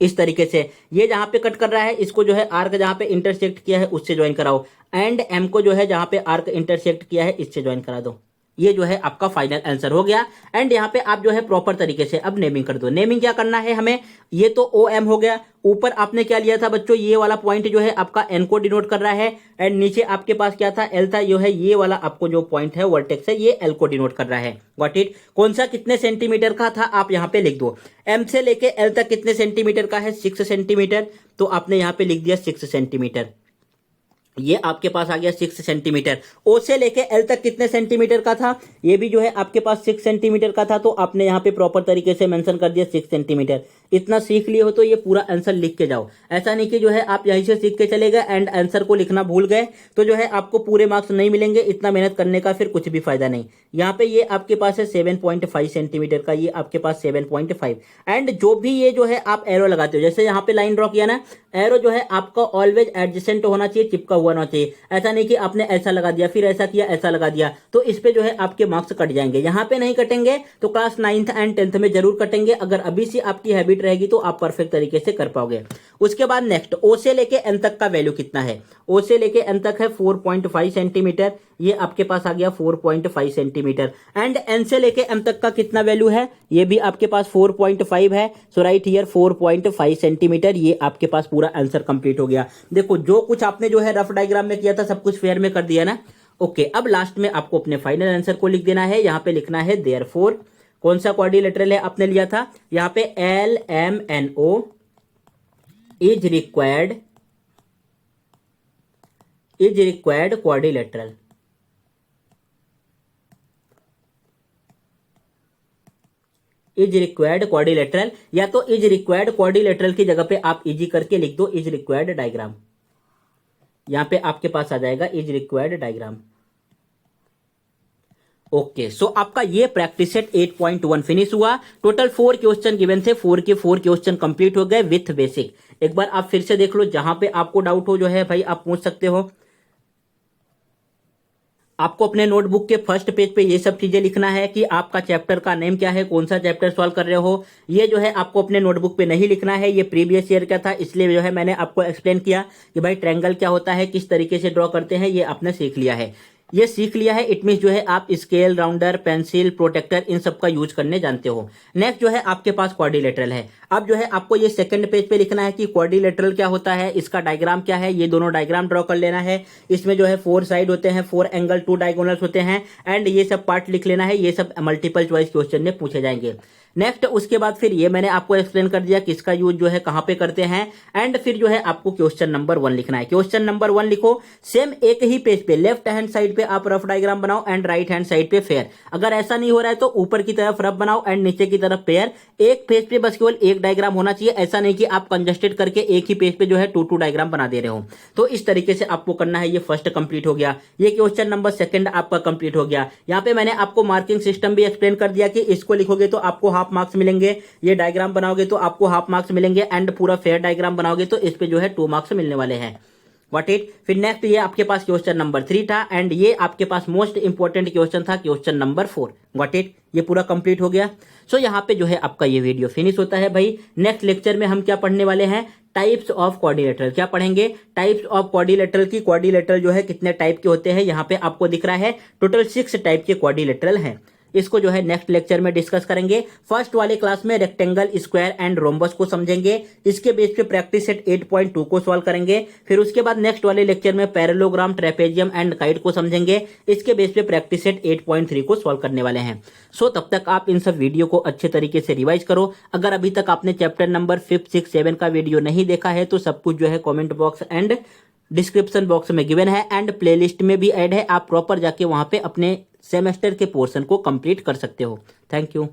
इस तरीके से। ये जहां पे कट कर रहा है इसको जो है आर्क जहां पे इंटरसेक्ट किया है उससे ज्वाइन कराओ एंड एम को जो है जहां पे आर्क इंटरसेक्ट किया है इससे ज्वाइन करा दो। ये जो है आपका फाइनल आंसर हो गया एंड यहाँ पे आप जो है प्रॉपर तरीके से अब नेमिंग कर दो। नेमिंग क्या करना है हमें? ये तो ओ एम हो गया। ऊपर आपने क्या लिया था बच्चों? ये वाला पॉइंट जो है आपका एन को डिनोट कर रहा है एंड नीचे आपके पास क्या था? एल था। जो है ये वाला आपको जो पॉइंट है वर्टेक्स है, ये एल को डिनोट कर रहा है। Got it? कौन सा कितने सेंटीमीटर का था आप यहाँ पे लिख दो। एम से लेके एल तक कितने सेंटीमीटर का है? 6 सेंटीमीटर। तो आपने यहाँ पे लिख दिया 6 सेंटीमीटर। ये आपके पास आ गया 6 सेंटीमीटर। ओ से लेके एल तक कितने सेंटीमीटर का था? ये भी जो है आपके पास 6 सेंटीमीटर का था। तो आपने यहाँ पे प्रॉपर तरीके से मेंशन कर दिया 6 सेंटीमीटर। इतना सीख लिए हो तो ये पूरा आंसर लिख के जाओ। ऐसा नहीं कि जो है आप यहीं से सीख के चले गए एंड आंसर को लिखना भूल गए तो जो है आपको पूरे मार्क्स नहीं मिलेंगे। इतना मेहनत करने का फिर कुछ भी फायदा नहीं। यहाँ पे ये आपके पास है 7.5 सेंटीमीटर का, ये आपके पास 7.5 एंड जो भी ये जो है आप एरो लगाते हो, जैसे यहाँ पे लाइन ड्रॉ किया ना, एरो जो है आपका ऑलवेज एडजेसेंट होना चाहिए, चिपका हुआ होना चाहिए। ऐसा नहीं कि आपने ऐसा लगा दिया फिर ऐसा किया ऐसा लगा दिया, तो इस पे जो है आपके मार्क्स कट जाएंगे। यहाँ पे नहीं कटेंगे तो क्लास 9th एंड 10th में जरूर कटेंगे। अगर अभी से आपकी हैबिट रहेगी तो आप परफेक्ट तरीके से कर पाओगे। उसके बाद नेक्स्ट, ओ से लेके एन तक का वैल्यू कितना है? ओ से लेके एन तक है 4.5 सेंटीमीटर। ये आपके पास आ गया 4.5 सेंटीमीटर एंड एन से लेके एम तक का कितना वैल्यू है? ये भी आपके पास 4.5 है। सो राइट हियर 4.5 सेंटीमीटर। ये आपके पास पूरा आंसर कंप्लीट हो गया। देखो जो कुछ आपने जो है रफ डायग्राम में किया था सब कुछ फेयर में कर दिया ना। ओके, अब लास्ट में आपको अपने फाइनल आंसर को लिख देना है। यहाँ पे लिखना है देयरफॉर। कौन सा क्वाड्रिलेटरल है आपने लिया था? यहाँ पे LMNO is required quadrilateral. Is required quadrilateral, या तो इज रिक्वायर्ड क्वाड्रिलेटरल की जगह पे आप इजी करके लिख दो इज रिक्वायर्ड डायग्राम। यहां पे आपके पास आ जाएगा इज रिक्वायर्ड डायग्राम। ओके, सो आपका ये प्रैक्टिस सेट 8.1 फिनिश हुआ। टोटल 4 क्वेश्चन गिवन थे, 4 के 4 क्वेश्चन कंप्लीट हो गए विथ बेसिक। एक बार आप फिर से देख लो, जहां पे आपको डाउट हो जो है भाई आप पूछ सकते हो। आपको अपने नोटबुक के फर्स्ट पेज पे ये सब चीजें लिखना है कि आपका चैप्टर का नेम क्या है, कौन सा चैप्टर सॉल्व कर रहे हो। ये जो है आपको अपने नोटबुक पे नहीं लिखना है, ये प्रीवियस ईयर का था, इसलिए जो है मैंने आपको एक्सप्लेन किया कि भाई ट्रायंगल क्या होता है, किस तरीके से ड्रॉ करते हैं, ये आपने सीख लिया है। ये सीख लिया है इट मीन जो है आप स्केल, राउंडर, पेंसिल, प्रोटेक्टर इन सब का यूज करने जानते हो। नेक्स्ट जो है आपके पास क्वाड्रिलेटरल है। अब जो है आपको ये सेकंड पेज पे लिखना है कि क्वाड्रिलेटरल क्या होता है, इसका डायग्राम क्या है। ये दोनों डायग्राम ड्रॉ कर लेना है। इसमें जो है 4 साइड होते हैं, 4 एंगल, 2 डायगोनल्स होते हैं एंड ये सब पार्ट लिख लेना है। ये सब मल्टीपल चॉइस क्वेश्चन में पूछे जाएंगे। नेक्स्ट उसके बाद फिर ये मैंने आपको एक्सप्लेन कर दिया कि इसका यूज जो है कहां पे करते हैं एंड फिर जो है आपको क्वेश्चन नंबर 1 लिखना है। क्वेश्चन नंबर 1 लिखो, सेम एक ही पेज पे लेफ्ट हैंड साइड पे आप रफ डायग्राम बनाओ एंड राइट हैंड साइड पे फेयर। अगर ऐसा नहीं हो रहा है तो ऊपर की तरफ रफ बनाओ एंड नीचे की तरफ पेयर। एक पेज पे बस केवल एक डायग्राम होना चाहिए, ऐसा नहीं कि आप कंजस्टेड करके एक ही पेज पे जो है 2 डायग्राम बना दे रहे हो। तो इस तरीके से आपको करना है। ये फर्स्ट कंप्लीट हो गया। ये क्वेश्चन नंबर 2 आपका कंप्लीट हो गया। यहाँ पे मैंने आपको मार्किंग सिस्टम भी एक्सप्लेन कर दिया कि इसको लिखोगे तो आपको हाफ मार्क्स मिलेंगे, ये डायग्राम बनाओगे तो आपको हाफ मार्क्स मिलेंगे एंड पूरा फेयर डायग्राम बनाओगे तो इस पे जो है 2 मार्क्स मिलने वाले हैं। What it. फिर नेक्स्ट ये आपके पास क्वेश्चन नंबर 3 था एंड ये आपके पास मोस्ट इंपोर्टेंट क्वेश्चन था क्वेश्चन नंबर 4। व्हाट इट, ये पूरा कंप्लीट हो गया। सो यहाँ पे जो है आपका ये वीडियो फिनिश होता है भाई। नेक्स्ट लेक्चर में हम क्या पढ़ने वाले हैं? Types of quadrilateral. क्या पढ़ेंगे? टाइप्स ऑफ क्वाड्रिलेटरल की। क्वाड्रिलेटरल जो है कितने टाइप के होते हैं यहाँ पे आपको दिख रहा है। टोटल 6 टाइप के क्वाड्रिलेटरल हैं। इसको जो है नेक्स्ट लेक्चर में डिस्कस करेंगे। फर्स्ट वाले क्लास में रेक्टेंगल, स्क्वायर एंड रोम्बस को समझेंगे। इसके बेस पे प्रैक्टिस सेट 8.2 को सॉल्व करेंगे। फिर उसके बाद नेक्स्ट वाले लेक्चर में पैरेललोग्राम, ट्रेपेजियम एंड काइट को समझेंगे। इसके बेस पे प्रैक्टिस सेट 8.3 को सॉल्व करने वाले हैं। सो तब तक आप इन सब वीडियो को अच्छे तरीके से रिवाइज करो। अगर अभी तक आपने चैप्टर नंबर 5, 6, 7 का वीडियो नहीं देखा है तो सब कुछ जो है comment box and description box में गिवन है एंड प्लेलिस्ट में भी ऐड है। आप प्रॉपर जाके वहाँ पे अपने सेमेस्टर के पोर्शन को कंप्लीट कर सकते हो। Thank you.